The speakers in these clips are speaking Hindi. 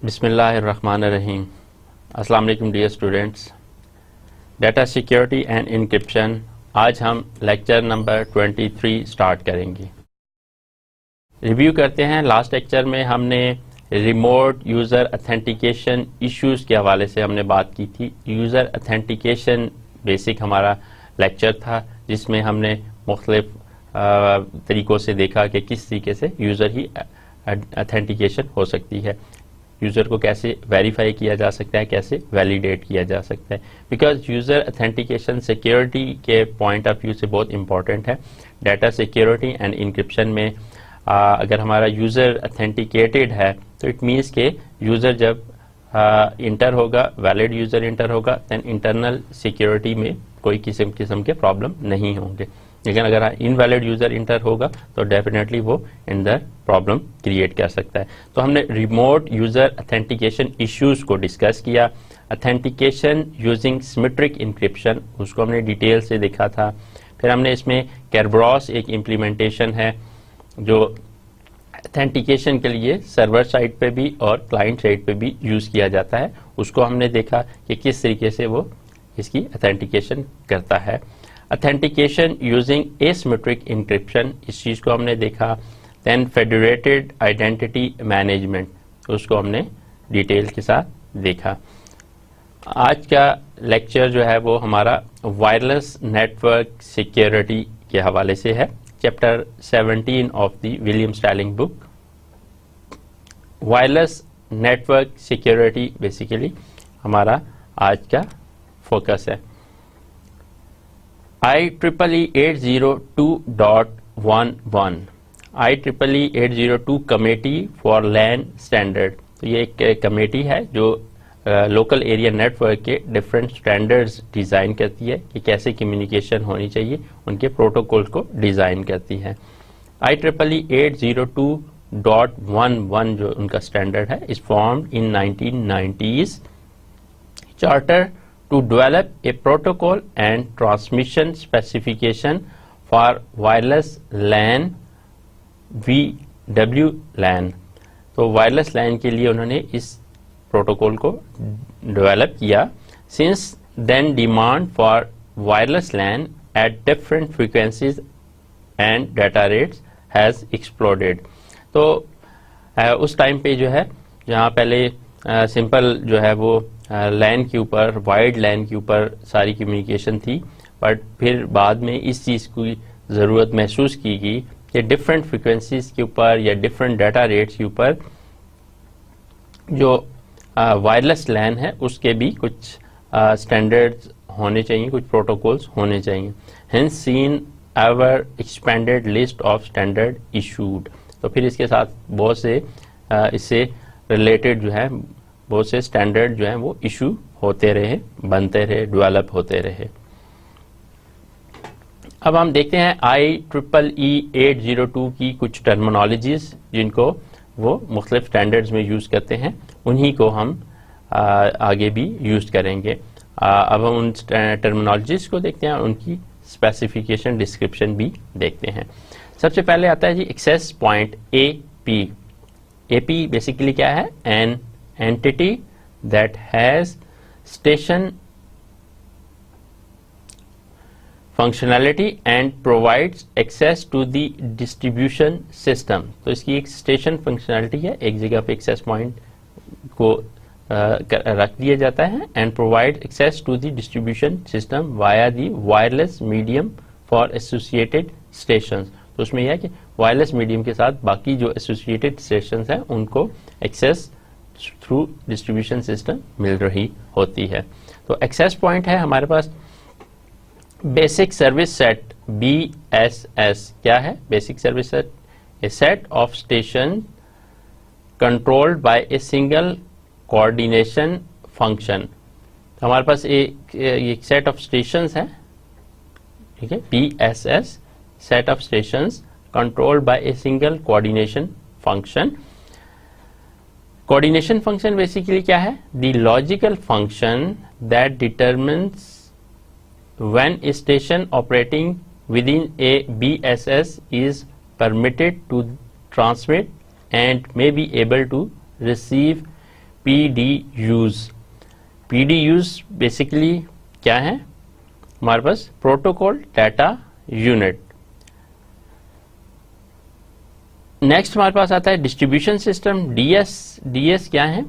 बिस्मिल्लाहिर्रहमानिर्रहीम। अस्सलाम वालेकुम dear students. Data security and encryption, आज हम लेक्चर नंबर 23 स्टार्ट करेंगे। रिव्यू करते हैं। लास्ट लेक्चर में हमने रिमोट यूज़र अथेंटिकेशन इश्यूज़ के हवाले से हमने बात की थी। यूज़र अथेंटिकेशन बेसिक हमारा लेक्चर था, जिसमें हमने मुख्तलिफ तरीक़ों से देखा कि किस तरीके से यूज़र ही अथेंटिकेशन हो सकती है, यूज़र को कैसे वेरीफाई किया जा सकता है, कैसे वैलिडेट किया जा सकता है। बिकॉज यूज़र अथेंटिकेशन सिक्योरिटी के पॉइंट ऑफ व्यू से बहुत इंपॉर्टेंट है। डाटा सिक्योरिटी एंड इंक्रिप्शन में अगर हमारा यूज़र अथेंटिकेटेड है तो इट मीन्स के यूज़र जब इंटर होगा, वैलिड यूज़र इंटर होगा, दैन इंटरनल सिक्योरिटी में कोई किस्म के प्रॉब्लम नहीं होंगे। लेकिन अगर इनवैलिड यूज़र इंटर होगा तो डेफिनेटली वो अंदर प्रॉब्लम क्रिएट कर सकता है। तो हमने रिमोट यूज़र अथेंटिकेशन इश्यूज़ को डिस्कस किया। अथेंटिकेशन यूजिंग सिमेट्रिक इंक्रिप्शन, उसको हमने डिटेल से देखा था। फिर हमने इसमें केरबरॉस एक इम्प्लीमेंटेशन है जो अथेंटिकेशन के लिए सर्वर साइड पे भी और क्लाइंट साइड पे भी यूज़ किया जाता है, उसको हमने देखा कि किस तरीके से वो इसकी अथेंटिकेशन करता है। अथेंटिकेशन यूजिंग एसिमेट्रिक इंक्रिप्शन, इस चीज़ को हमने देखा। दैन फेडरेटेड आइडेंटिटी मैनेजमेंट, उसको हमने डिटेल के साथ देखा। आज का लेक्चर जो है वो हमारा वायरलेस नेटवर्क सिक्योरिटी के हवाले से है। Chapter 17 of the William Stallings book. Wireless network security basically हमारा आज का फोकस है। IEEE 802.11 IEEE 802 committee for LAN standard, तो ये एक कमेटी है जो लोकल एरिया नेटवर्क के डिफरेंट स्टैंडर्ड्स डिज़ाइन करती है कि कैसे कम्युनिकेशन होनी चाहिए, उनके प्रोटोकॉल को डिज़ाइन करती है। IEEE 802.11 जो उनका स्टैंडर्ड है is formed in 1990s charter to develop a protocol and transmission specification for wireless LAN WLAN। तो वायरलेस LAN के लिए उन्होंने इस प्रोटोकॉल को डेवलप किया। Since then demand for wireless LAN at different frequencies and data rates has exploded. तो उस टाइम पे जो है, जहाँ पहले सिंपल जो है वो लैन के ऊपर, वाइड लैन के ऊपर सारी कम्युनिकेशन थी, बट फिर बाद में इस चीज़ की ज़रूरत महसूस की गई कि डिफरेंट फ्रिक्वेंसीज के ऊपर या डिफरेंट डाटा रेट्स के ऊपर जो वायरलेस लैन है उसके भी कुछ स्टैंडर्ड्स होने चाहिए, कुछ प्रोटोकॉल्स होने चाहिए। Hence seen ever expanded list of standard issued. तो फिर इसके साथ बहुत से इससे रिलेटेड जो है बहुत से स्टैंडर्ड जो हैं वो इशू होते रहे, बनते रहे, डेवलप होते रहे। अब हम देखते हैं IEEE 802 की कुछ टर्मिनोलॉजीज जिनको वो मुख्तलिफ स्टैंडर्ड्स में यूज़ करते हैं, उन्हीं को हम आगे भी यूज़ करेंगे। अब हम उन टर्मिनोलॉजीज को देखते हैं, उनकी स्पेसिफिकेशन डिस्क्रिप्शन भी देखते हैं। सबसे पहले आता है जी access point AP। AP basically क्या है? An entity that has station functionality and provides access to the distribution system। तो इसकी एक स्टेशन फंक्शनैलिटी है, एक जगह पे एक्सेस पॉइंट को रख दिया जाता है and provide access to the distribution system via the wireless medium for associated stations। तो उसमें यह है कि वायरलेस मीडियम के साथ बाकी जो एसोसिएटेड स्टेशंस हैं उनको एक्सेस थ्रू डिस्ट्रीब्यूशन सिस्टम मिल रही होती है। तो एक्सेस पॉइंट है हमारे पास बेसिक सर्विस सेट, BSS। क्या है basic service set? A set of station controlled by a single coordination function. हमारे पास एक सेट ऑफ स्टेशंस है, ठीक है, BSS, set of stations controlled by a single coordination function. Coordination function basically क्या है? The logical function that determines when a station operating within a BSS is permitted to transmit and may be able to receive PDUs। PDUs basically क्या है हमारे पास? Protocol data unit. नेक्स्ट हमारे पास आता है डिस्ट्रीब्यूशन सिस्टम, डीएस। डीएस क्या है?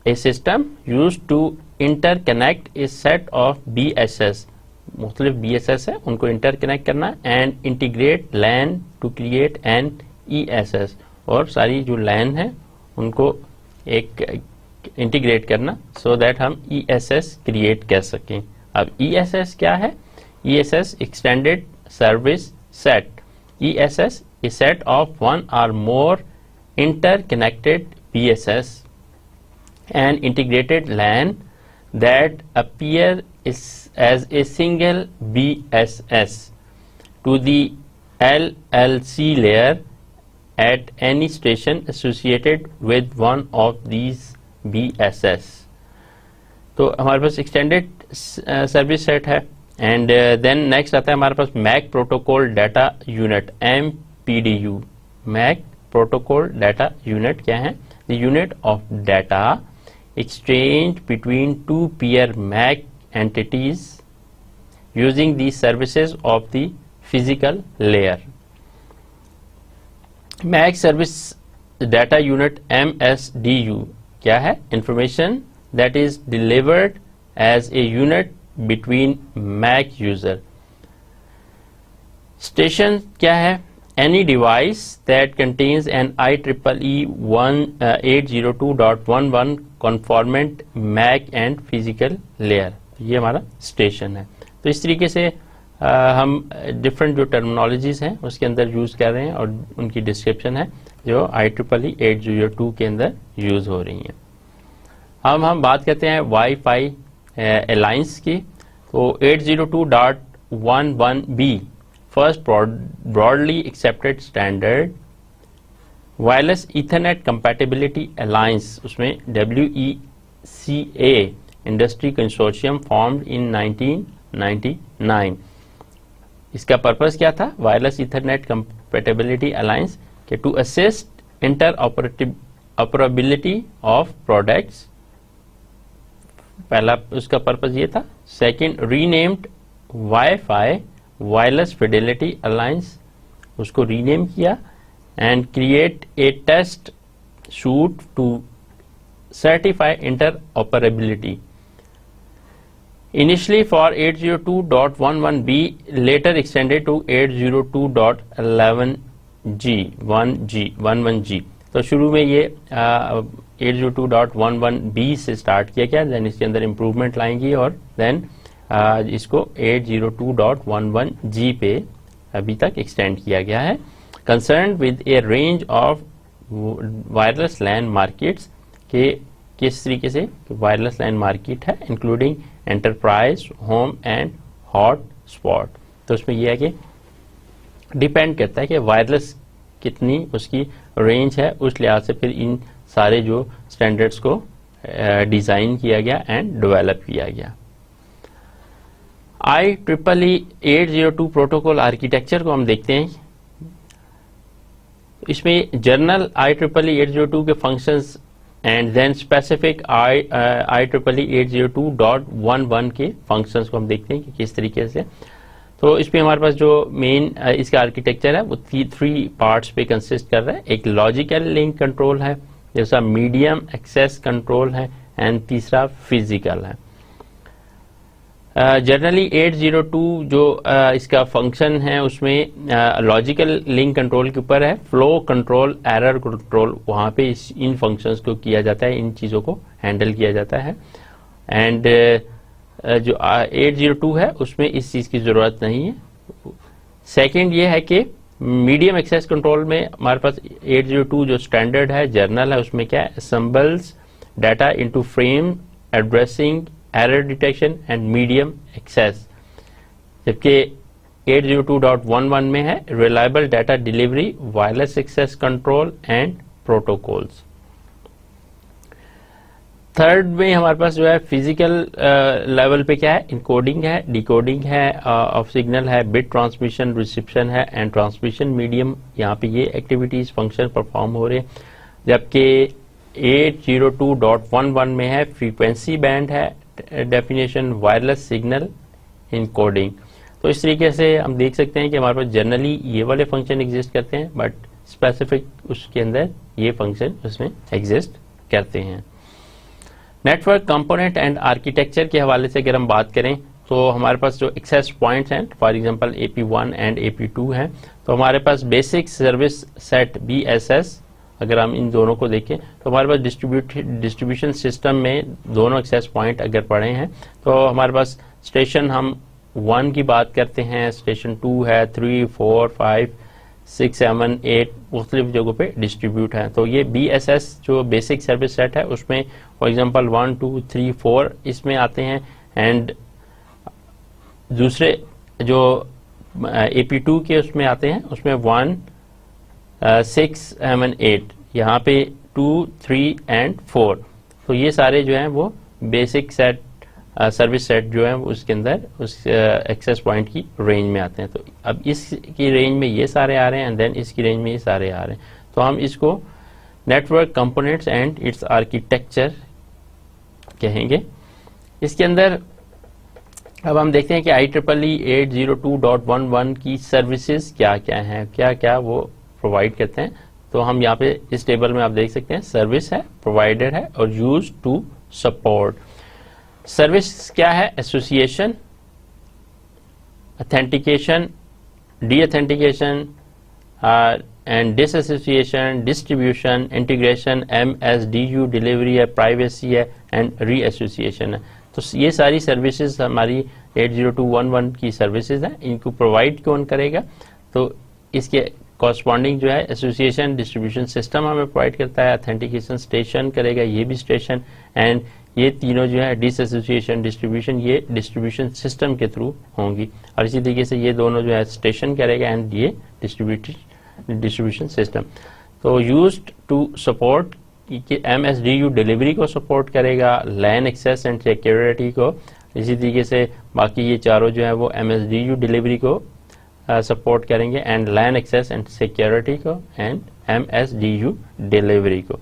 A system use to interconnect a set of BSS, मुख्तलिफ BSS है उनको इंटरकनेक्ट करना, and integrate LAN to create an ESS, और सारी जो लैन है उनको एक इंटीग्रेट करना सो दैट हम ESS क्रिएट कर सकें। अब ESS क्या है? ESS extended service set. ESS a set of one or more interconnected BSS and integrated LAN that appear as a single BSS to the LLC layer at any station associated with one of these BSS। तो हमारे पास एक्सटेंडेड सर्विस सेट है। एंड देन नेक्स्ट आता है हमारे पास MAC protocol data unit, MPDU। MAC protocol data unit क्या है? The unit of data exchange between two peer MAC entities using the services of the physical layer। MAC service data unit MSDU क्या है? Information that is delivered as a unit between MAC user। Station क्या है? Any device that contains an IEEE 802.11 conformant MAC and physical layer, ये हमारा स्टेशन है। तो इस तरीके से हम डिफरेंट जो टर्मिनोलॉजीज हैं उसके अंदर यूज कर रहे हैं और उनकी डिस्क्रिप्शन है जो IEEE 802 के अंदर यूज हो रही हैं। हम बात करते हैं वाईफाई अलायंस की। तो 802.11b first broadly accepted standard wireless ethernet compatibility alliance, उसमें WECA industry consortium formed in 1999। इसका पर्पस क्या था? वायरलेस ईथरनेट कंपैटिबिलिटी अलायंस के to assist interoperability of products, पहला उसका पर्पस ये था। Second, renamed WiFi wireless fidelity alliance, उसको रीनेम किया, and create a test suite to certify interoperability. Initially for 802.11b, later extended to 802.11g। तो शुरू में ये 802.11b से स्टार्ट किया गया, देन इसके अंदर इम्प्रूवमेंट लाएंगी और देन इसको 802.11g पे अभी तक एक्सटेंड किया गया है। Concern with a range of wireless LAN markets, के किस तरीके से वायरलेस लैन मार्केट है, including enterprise, home and hotspot. तो उसमें यह है कि डिपेंड करता है कि वायरलेस कितनी उसकी रेंज है, उस लिहाज से फिर इन सारे जो स्टैंडर्ड्स को डिजाइन किया गया एंड डेवलप किया गया। IEEE 802 प्रोटोकॉल आर्किटेक्चर को हम देखते हैं। इसमें जर्नल IEEE 802 के functions and then specific IEEE 802.11 के फंक्शंस को हम देखते हैं कि किस तरीके से। तो इसमें हमारे पास जो मेन इसका आर्किटेक्चर है वो 3 पार्ट्स पे कंसिस्ट कर रहा है। एक लॉजिकल लिंक कंट्रोल है, जैसा मीडियम एक्सेस कंट्रोल है, एंड तीसरा फिजिकल है। जनरली 802 जो इसका फंक्शन है उसमें लॉजिकल लिंक कंट्रोल के ऊपर है, फ्लो कंट्रोल, एरर कंट्रोल, वहाँ पे इन फंक्शंस को किया जाता है, इन चीज़ों को हैंडल किया जाता है। एंड जो 802 है उसमें इस चीज़ की ज़रूरत नहीं है। सेकंड ये है कि मीडियम एक्सेस कंट्रोल में हमारे पास 802 जो स्टैंडर्ड है, जर्नल है, उसमें क्या है, assembles data into frame, addressing, error detection and medium access. जबकि 802.11 में है reliable data delivery, wireless access control and protocols. Third में हमारे पास जो है फिजिकल लेवल पे क्या है, इनकोडिंग है, डिकोडिंग है ऑफ सिग्नल है, बिट ट्रांसमिशन, रिसेप्शन है एंड ट्रांसमिशन मीडियम, यहाँ पे ये एक्टिविटीज फंक्शन परफॉर्म हो रहे हैं। जबकि 802.11 में है, फ्रीक्वेंसी बैंड है, डेफिनेशन वायरलेस सिग्नल इनकोडिंग। तो इस तरीके से हम देख सकते हैं कि हमारे पास जनरली ये वाले फंक्शन एग्जिस्ट करते हैं, बट स्पेसिफिक उसके अंदर ये फंक्शन उसमें एग्जिस्ट करते हैं। नेटवर्क कंपोनेंट एंड आर्किटेक्चर के हवाले से अगर हम बात करें तो हमारे पास जो एक्सेस पॉइंट्स हैं, for example AP1 and AP2 हैं, तो हमारे पास बेसिक सर्विस सेट BSS, अगर हम इन दोनों को देखें तो हमारे पास डिस्ट्रीब्यूशन सिस्टम में दोनों एक्सेस पॉइंट अगर पड़े हैं तो हमारे पास स्टेशन हम 1 की बात करते हैं, स्टेशन 2 है, 3, 4, 5, 6, 7, 8 मुख्तलिफ जगहों पे डिस्ट्रीब्यूट है। तो ये BSS जो बेसिक सर्विस सेट है उसमें फॉर एग्जांपल 1, 2, 3, 4 इसमें आते हैं, एंड दूसरे जो AP2 के उसमें आते हैं उसमें 1, 6, 7, 8, यहाँ पे 2, 3 एंड 4। तो ये सारे जो हैं वो बेसिक सेट सर्विस सेट जो है उसके अंदर उस एक्सेस पॉइंट की रेंज में आते हैं। तो अब इसकी रेंज में ये सारे आ रहे हैं एंड देन इसकी रेंज में ये सारे आ रहे हैं, तो हम इसको network components and it's architecture कहेंगे। इसके अंदर अब हम देखते हैं कि IEEE 802.11 की सर्विसेज क्या क्या हैं, क्या क्या वो प्रोवाइड करते हैं। तो हम यहाँ पे इस टेबल में आप देख सकते हैं सर्विस है, प्रोवाइडेड है और यूज टू सपोर्ट। सर्विस क्या है? Association, authentication, D authentication and dissociation, distribution, integration, MSDU delivery है, प्राइवेसी है एंड री एसोसिएशन है। तो ये सारी सर्विसेज हमारी 802.11 की सर्विसेज हैं। इनको प्रोवाइड कौन करेगा? तो इसके कॉरस्पॉन्डिंग जो है एसोसिएशन डिस्ट्रीब्यूशन सिस्टम हमें प्रोवाइड करता है, ऑथेंटिकेशन स्टेशन करेगा, ये भी स्टेशन, एंड ये तीनों जो है डिसएसोसिएशन डिस्ट्रीब्यूशन ये डिस्ट्रीब्यूशन सिस्टम के थ्रू होंगी, और इसी तरीके से ये दोनों जो है स्टेशन करेगा एंड ये डिस्ट्रीब्यूशन सिस्टम। तो यूज्ड टू सपोर्ट कि MSDU डिलीवरी को सपोर्ट करेगा, लैन एक्सेस एंड सिक्योरिटी को, इसी तरीके से बाकी ये चारों जो है वो MSDU डिलीवरी को सपोर्ट करेंगे, and LAN access and security को एंड MSDU डिलीवरी को।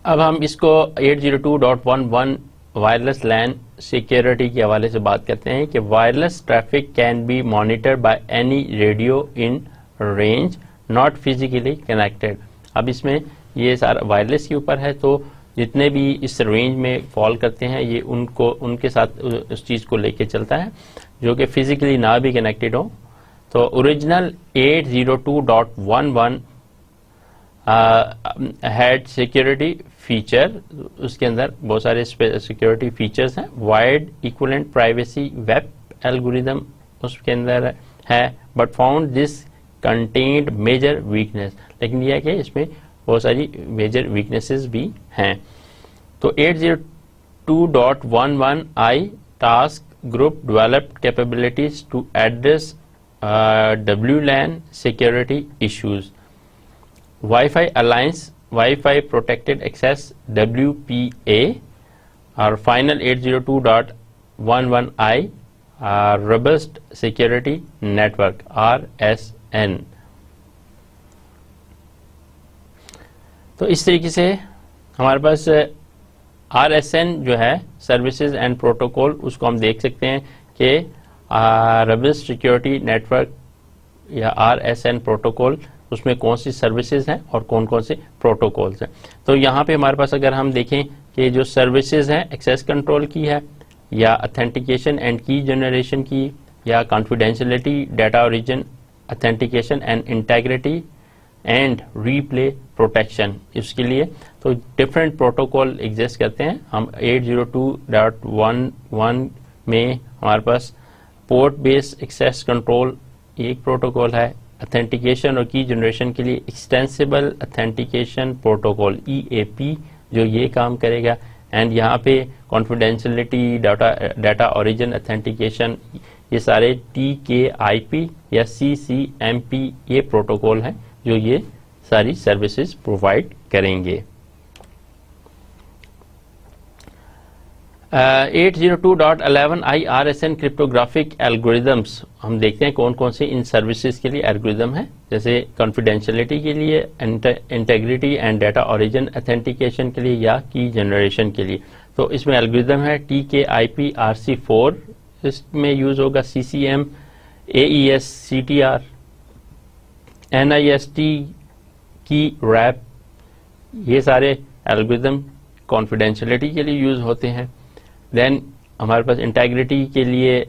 अब हम इसको 802.11 वायरलेस लैन सिक्योरिटी के हवाले से बात करते हैं कि wireless traffic can be monitored by any radio in range not physically connected. अब इसमें ये सारा वायरलेस के ऊपर है, तो जितने भी इस रेंज में फॉल करते हैं ये उनके साथ उस चीज़ को लेके चलता है जो कि फिजिकली ना भी कनेक्टेड हो। तो ओरिजिनल 802.11 हैड सिक्योरिटी फीचर, उसके अंदर बहुत सारे सिक्योरिटी फीचर्स हैं। वाइड इक्विवेलेंट प्राइवेसी वेब एल्गोरिथम उसके अंदर है, but found this contained major weakness, लेकिन यह है कि इसमें बहुत सारी मेजर वीकनेसेस भी हैं। तो 802.11 i task group developed capabilities to address WLAN security issues. Wi-Fi Alliance, Wi-Fi Protected Access, WPA, our final 802.11i, Robust Security Network, RSN. तो इस तरीके से हमारे पास RSN जो है सर्विसेज एंड प्रोटोकॉल, उसको हम देख सकते हैं कि रोबस्ट सिक्योरिटी नेटवर्क या RSN प्रोटोकॉल, उसमें कौन सी सर्विसेज हैं और कौन कौन से प्रोटोकॉल्स हैं। तो यहाँ पे हमारे पास अगर हम देखें कि जो सर्विसेज हैं एक्सेस कंट्रोल की है, या ऑथेंटिकेशन एंड की जनरेशन की, या confidentiality, data origin, authentication and integrity and replay protection, इसके लिए तो डिफरेंट प्रोटोकॉल एग्जिस्ट करते हैं। हम 802.11 में हमारे पास पोर्ट बेस्ड एक्सेस कंट्रोल एक प्रोटोकॉल है। ऑथेंटिकेशन और की जनरेशन के लिए एक्सटेंसिबल ऑथेंटिकेशन प्रोटोकॉल EAP जो ये काम करेगा, एंड यहाँ पे कॉन्फिडेंशियलिटी, डाटा ओरिजिन ऑथेंटिकेशन, ये सारे TKIP या CCMP ये प्रोटोकॉल हैं जो ये सारी सर्विसेज प्रोवाइड करेंगे। 802.11 IRSN क्रिप्टोग्राफिक एल्गोरिदम्स, हम देखते हैं कौन कौन से इन सर्विसेज के लिए एल्गोरिदम है, जैसे कॉन्फिडेंशियलिटी के लिए, integrity and data origin authentication के लिए या की जनरेशन के लिए। तो इसमें एल्गोरिदम है TKIP RC4, इसमें यूज होगा CCM, AES CTR, NIST की रैप, ये सारे एल्गोरिदम कॉन्फिडेंशियलिटी के लिए यूज होते हैं। देन हमारे पास इंटेग्रिटी के लिए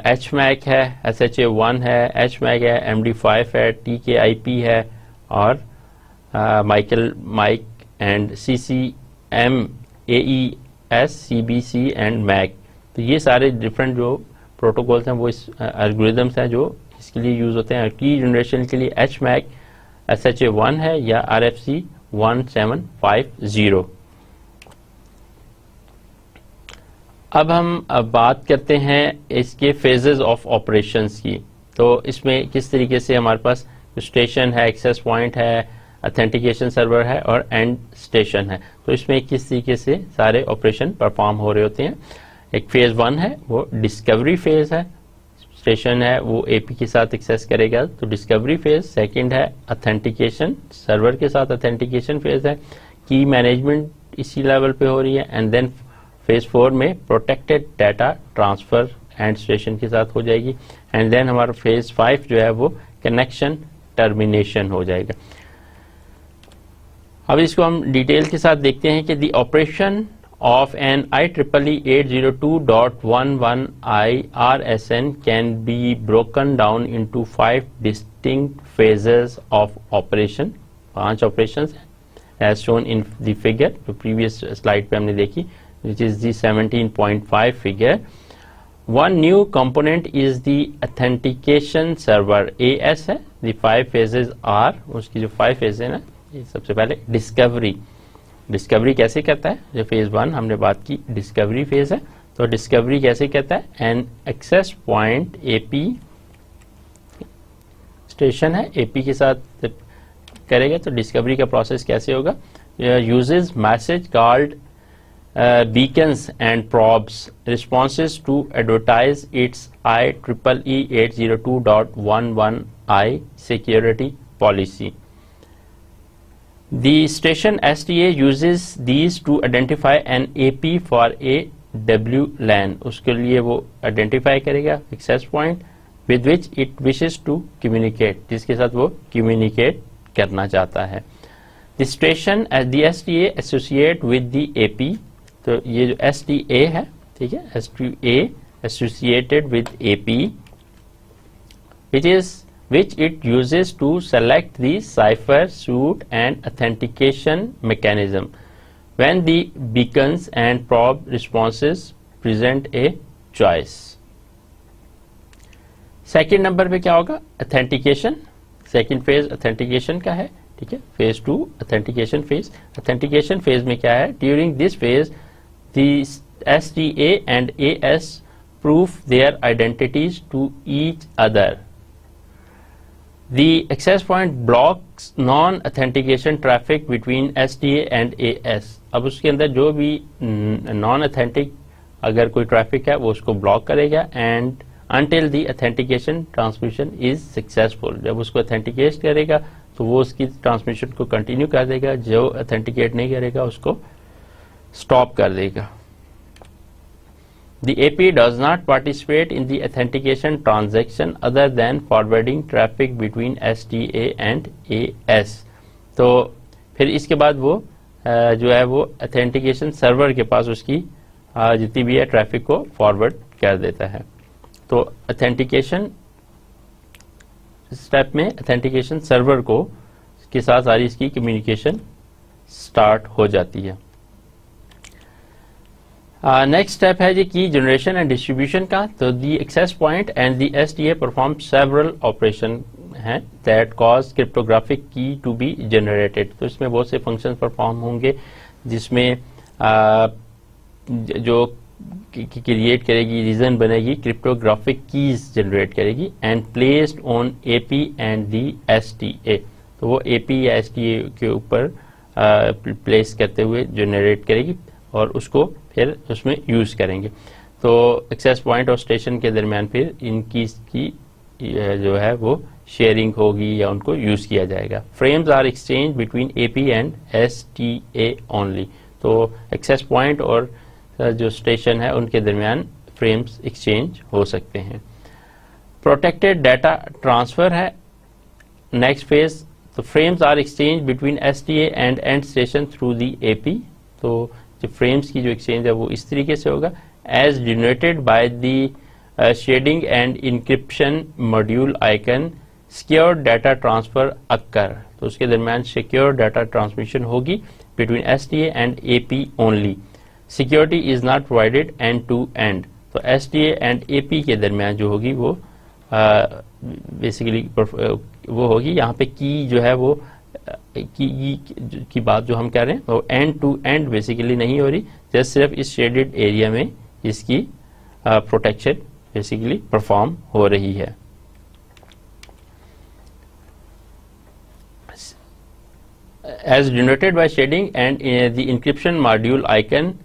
HMAC है, SHA-1 है, HMAC है, MD5 है, TKIP है और MIC and CCM, AES, CBC and MAC। तो ये सारे डिफरेंट जो प्रोटोकॉल्स हैं वो इस एल्गोरिदम्स हैं जो इसके लिए यूज होते हैं। की जनरेशन के लिए HMAC, SHA-1 है या RFC 1750। अब हम बात करते हैं इसके फेजेस ऑफ ऑपरेशंस की। तो इसमें किस तरीके से हमारे पास स्टेशन है, एक्सेस पॉइंट है, अथेंटिकेशन सर्वर है और एंड स्टेशन है। तो इसमें किस तरीके से सारे ऑपरेशन परफॉर्म हो रहे होते हैं। एक फेज 1 है वो डिस्कवरी फेज है, स्टेशन है वो AP के साथ एक्सेस करेगा तो डिस्कवरी फेज। सेकंड है अथेंटिकेशन, सर्वर के साथ अथेंटिकेशन फेज है, की मैनेजमेंट इसी लेवल पे हो रही है। एंड देन फेज 4 में protected data transfer and station के साथ हो जाएगी। एंड देन हमारा फेज 5 जो है वो कनेक्शन टर्मिनेशन हो जाएगा। अब इसको हम डिटेल के साथ देखते हैं कि the operation of an IEEE 802.11 IRSN can be broken down into 5 distinct phases of operation। 5 operations as shown in the figure, जो previous slide पे हमने देखी, which is the 17.5 figure। One new component is the authentication server, AS है। The 5 phases are, उसकी जो 5 phases है ना, ये सबसे पहले डिस्कवरी। डिस्कवरी कैसे करता है, जो फेज 1 हमने बात की डिस्कवरी फेज है, तो डिस्कवरी कैसे करता है। An access point AP station है, AP के साथ करेगा तो डिस्कवरी का प्रोसेस कैसे होगा। Uses message called beacons and probes responses to advertise its IEEE 802.11 I security policy। The station STA uses these to identify an AP for a WLAN। उसके लिए वो आइडेंटिफाई करेगा access point with which it wishes to communicate, जिसके साथ वो communicate करना चाहता है। The station as the STA associate with the AP, तो ये जो STA है, ठीक है, STA associated with AP which it uses to select the cipher suite and authentication mechanism when the beacons and probe responses present a choice। Second number पे क्या होगा, ऑथेंटिकेशन। सेकेंड फेज ऑथेंटिकेशन का है, ठीक है। Phase 2 authentication phase. Authentication phase में क्या है, during this phase the STA and AS prove their identities to each other। The access point blocks non-authentication traffic between STA and AS। अब उसके अंदर जो भी non-authentic अगर कोई ट्रैफिक है वो उसको ब्लॉक करेगा and until the authentication transmission is successful। जब उसको अथेंटिकेट करेगा तो वो उसकी ट्रांसमिशन को कंटिन्यू कर देगा, जो अथेंटिकेट नहीं करेगा उसको स्टॉप कर देगा। The AP does not participate in the authentication transaction other than forwarding traffic between STA and AS। तो फिर इसके बाद वो जो है वो authentication सर्वर के पास उसकी जितनी भी है ट्रैफिक को फॉरवर्ड कर देता है। तो authentication स्टेप में authentication सर्वर को के साथ सारी इसकी कम्युनिकेशन स्टार्ट हो जाती है। नेक्स्ट स्टेप है जी की जनरेशन एंड डिस्ट्रीब्यूशन का। तो the access point and the STA perform several operation हैं that cause cryptographic key to be generated. तो इसमें बहुत से फंक्शंस परफॉर्म होंगे जिसमें जो क्रिएट करेगी, रीजन बनेगी, क्रिप्टोग्राफिक कीज जनरेट करेगी and placed on AP and the STA। तो वो AP या STA के ऊपर प्लेस करते हुए जनरेट करेगी और उसको फिर उसमें यूज़ करेंगे। तो एक्सेस पॉइंट और स्टेशन के दरमियान फिर इनकी जो है वो शेयरिंग होगी या उनको यूज़ किया जाएगा। Frames are exchange between AP and STA only. तो एक्सेस पॉइंट और जो स्टेशन है उनके दरमियान फ्रेम्स एक्सचेंज हो सकते हैं। प्रोटेक्टेड डाटा ट्रांसफ़र है नेक्स्ट फेज। तो frames are exchange between STA and and station through the AP। तो जो फ्रेम्स की जो एक्सचेंज है वो इस तरीके से होगा, as denoted by the shading and encryption module icon secure data transfer occur. तो उसके दरमियान सिक्योर डाटा ट्रांसमिशन होगी between STA and AP only. Security is not provided end to end. तो STA एंड AP के दरमियान जो होगी वो बेसिकली वो होगी, यहाँ पे की जो है वो की बात जो हम कह रहे हैं वो एंड टू एंड बेसिकली नहीं हो रही, जस्ट सिर्फ इस शेडेड एरिया में इसकी प्रोटेक्शन बेसिकली परफॉर्म हो रही है। As denoted by shading and the encryption module icon,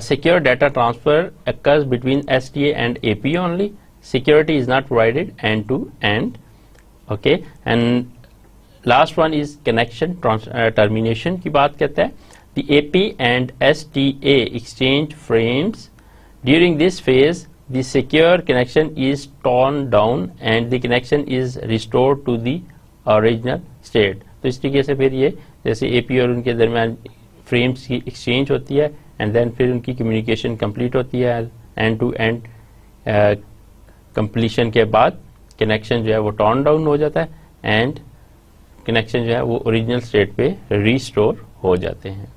secure data transfer occurs between STA and AP only. Security is not provided end to end. Okay, and last one is connection termination की बात करते हैं। The AP and STA exchange frames. During this phase, the secure connection is torn down and the connection is restored to the original state. तो इस तरीके से फिर ये जैसे AP और उनके दरमियान फ्रेम्स की एक्सचेंज होती है एंड देन फिर उनकी कम्युनिकेशन कंप्लीट होती है, एंड टू एंड कंप्लीशन के बाद कनेक्शन जो है वो टर्न डाउन हो जाता है एंड कनेक्शन जो है वो ओरिजिनल स्टेट पे रिस्टोर हो जाते हैं।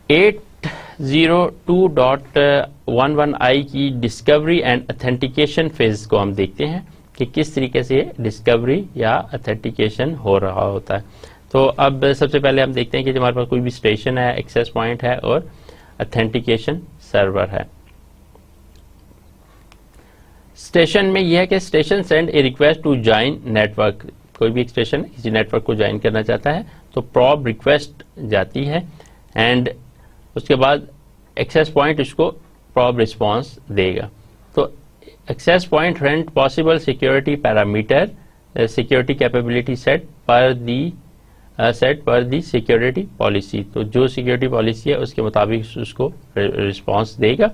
802.11i की डिस्कवरी एंड अथेंटिकेशन फेज को हम देखते हैं कि किस तरीके से डिस्कवरी या अथेंटिकेशन हो रहा होता है। तो अब सबसे पहले हम देखते हैं कि हमारे पास कोई भी स्टेशन है, एक्सेस पॉइंट है और अथेंटिकेशन सर्वर है। स्टेशन में यह है कि station send a request to join network. कोई भी स्टेशन किसी नेटवर्क को ज्वाइन करना चाहता है तो प्रॉब रिक्वेस्ट जाती है एंड उसके बाद एक्सेस पॉइंट उसको प्रॉब रिस्पॉन्स देगा। तो access point rent possible security parameter security capability set पर दी सिक्योरिटी पॉलिसी। तो जो सिक्योरिटी पॉलिसी है उसके मुताबिक उसको रिस्पॉन्स देगा।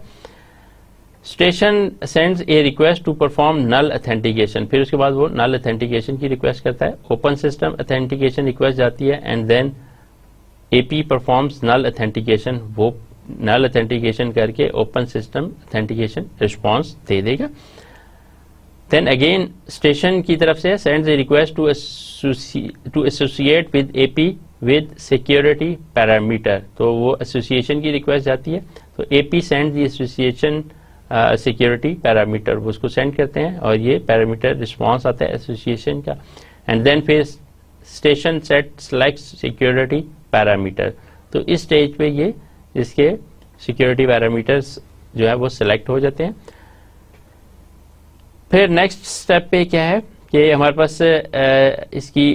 Station sends a request to perform null authentication. फिर उसके बाद वो नल अथेंटिकेशन की रिक्वेस्ट करता है। ओपन सिस्टम अथेंटिकेशन रिक्वेस्ट जाती है and then AP performs null authentication. वो नल अथेंटिकेशन करके ओपन सिस्टम अथेंटिकेशन रिस्पॉन्स दे देगा। देन अगेन स्टेशन की तरफ से sends a request to associate with AP with security parameter. तो वो एसोसिएशन की रिक्वेस्ट जाती है। तो AP send the association security parameter, वो उसको सेंड करते हैं और ये पैरामीटर रिस्पॉन्स आता है एसोसिएशन का एंड देन फिर station set select security parameter. तो इस स्टेज पे ये इसके सिक्योरिटी पैरामीटर्स जो है वो सिलेक्ट हो जाते हैं। फिर नेक्स्ट स्टेप पे क्या है कि हमारे पास इसकी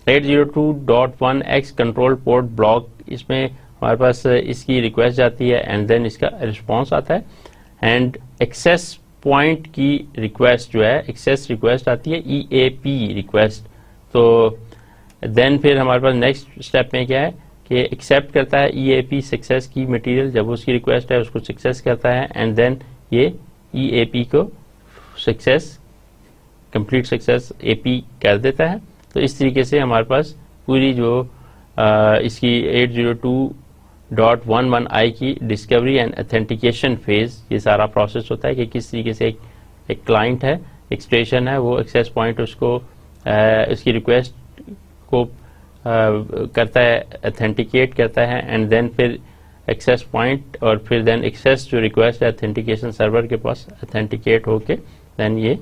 802.1x कंट्रोल पोर्ट ब्लॉक, इसमें हमारे पास इसकी रिक्वेस्ट जाती है एंड देन इसका रिस्पॉन्स आता है एंड एक्सेस पॉइंट की रिक्वेस्ट जो है एक्सेस रिक्वेस्ट आती है EAP रिक्वेस्ट। तो देन फिर हमारे पास नेक्स्ट स्टेप में क्या है कि एक्सेप्ट करता है EAP सक्सेस की मटेरियल। जब उसकी रिक्वेस्ट है उसको सक्सेस करता है एंड देन ये EAP को सक्सेस कंप्लीट सक्सेस AP कर देता है। तो इस तरीके से हमारे पास पूरी जो इसकी 802.11i की डिस्कवरी एंड अथेंटिकेशन फेज ये सारा प्रोसेस होता है कि किस तरीके से एक क्लाइंट है, एक स्टेशन है, वो एक्सेस पॉइंट उसको उसकी रिक्वेस्ट को करता है, अथेंटिकेट करता है एंड देन फिर एक्सेस पॉइंट और फिर देन एक्सेस जो रिक्वेस्ट है अथेंटिकेशन सर्वर के पास अथेंटिकेट होके देन ये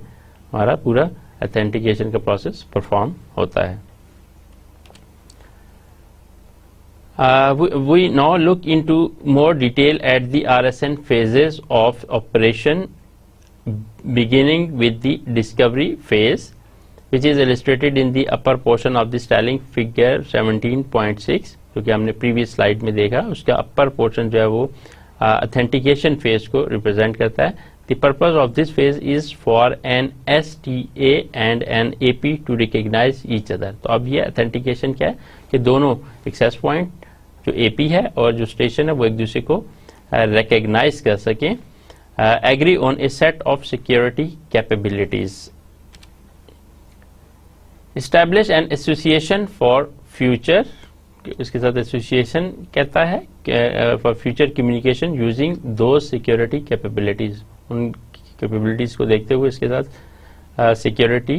हमारा पूरा अथेंटिकेशन का प्रोसेस परफॉर्म होता है। We now look into more detail at the RSN phases of operation, beginning with the discovery phase, which is illustrated in the upper portion of the styling figure 17.6, जो कि हमने प्रीवियस स्लाइड में देखा, उसका अपर पोर्शन जो है वो ऑथेंटिकेशन फेज को रिप्रेजेंट करता है. The purpose of this phase is for an STA and an AP to recognise each other. तो अब ये ऑथेंटिकेशन क्या है कि दोनों एक्सेस पॉइंट जो AP है और जो स्टेशन है वो एक दूसरे को रिकग्नाइज कर सकें. Agree on a set of security capabilities. Establish an association for future, इसके साथ एसोसिएशन कहता है फॉर फ्यूचर कम्युनिकेशन यूजिंग दो सिक्योरिटी कैपेबिलिटीज. उन कैपेबिलिटीज को देखते हुए इसके साथ सिक्योरिटी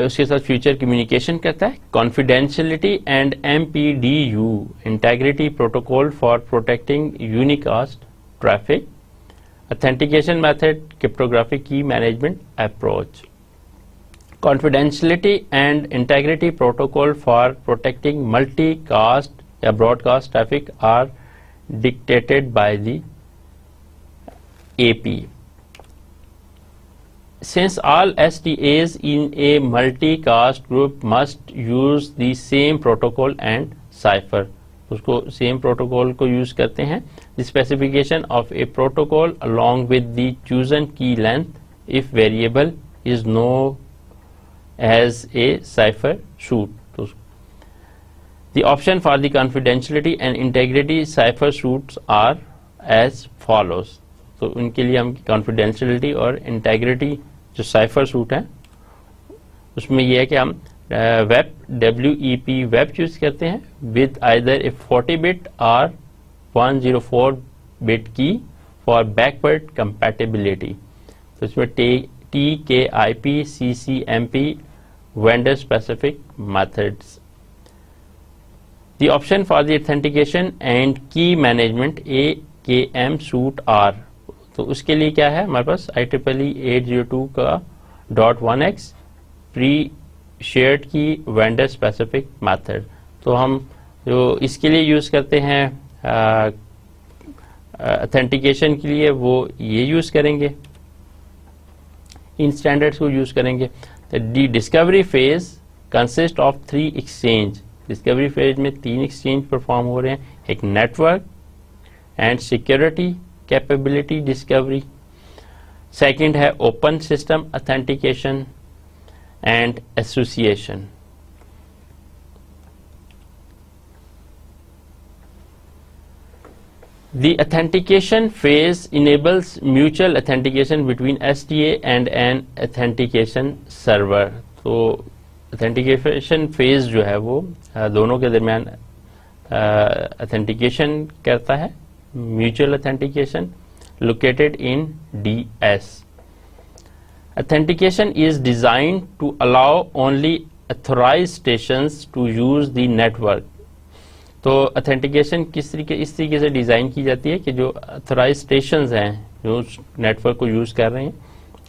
उसके साथ फ्यूचर कम्युनिकेशन कहता है. Confidentiality and MPDU integrity protocol for protecting unicast traffic. Authentication method cryptographic key management approach. Confidentiality and integrity protocol for protecting multicast या broadcast traffic are dictated by the AP. Since all STAs in a multicast group must use the same protocol and cipher, उसको same protocol को use करते हैं. The specification of a protocol along with the chosen key length, if variable, is known as a cipher suit. So, the option for the confidentiality and integrity cipher suits are as follows. तो उनके लिए हम confidentiality और integrity जो cipher suit है उसमें यह है कि हम WEP web यूज करते हैं with either a 40-bit or 104-bit key for backward compatibility. तो इसमें TKIP, CCMP, vendor specific methods. The option for the authentication and key management AKM suite are, तो उसके लिए क्या है हमारे पास IEEE 802 का .1x प्री शेयर्ड की vendor specific method. तो हम जो इसके लिए यूज करते हैं ऑथेंटिकेशन के लिए वो ये यूज करेंगे, इन स्टैंडर्ड्स को यूज करेंगे. The discovery phase consists of 3 exchange. Discovery phase में 3 एक्सचेंज परफॉर्म हो रहे हैं. एक network and security capability discovery. Second है open system authentication and association. The authentication phase enables mutual authentication between STA and an authentication server. तो authentication phase जो है वो दोनों के दरमियान authentication करता है. Mutual authentication located in DS. Authentication is designed to allow only authorized stations to use the network. तो ऑथेंटिकेशन इस तरीके से डिज़ाइन की जाती है कि जो अथोराइज स्टेशंस हैं जो नेटवर्क को यूज़ कर रहे हैं,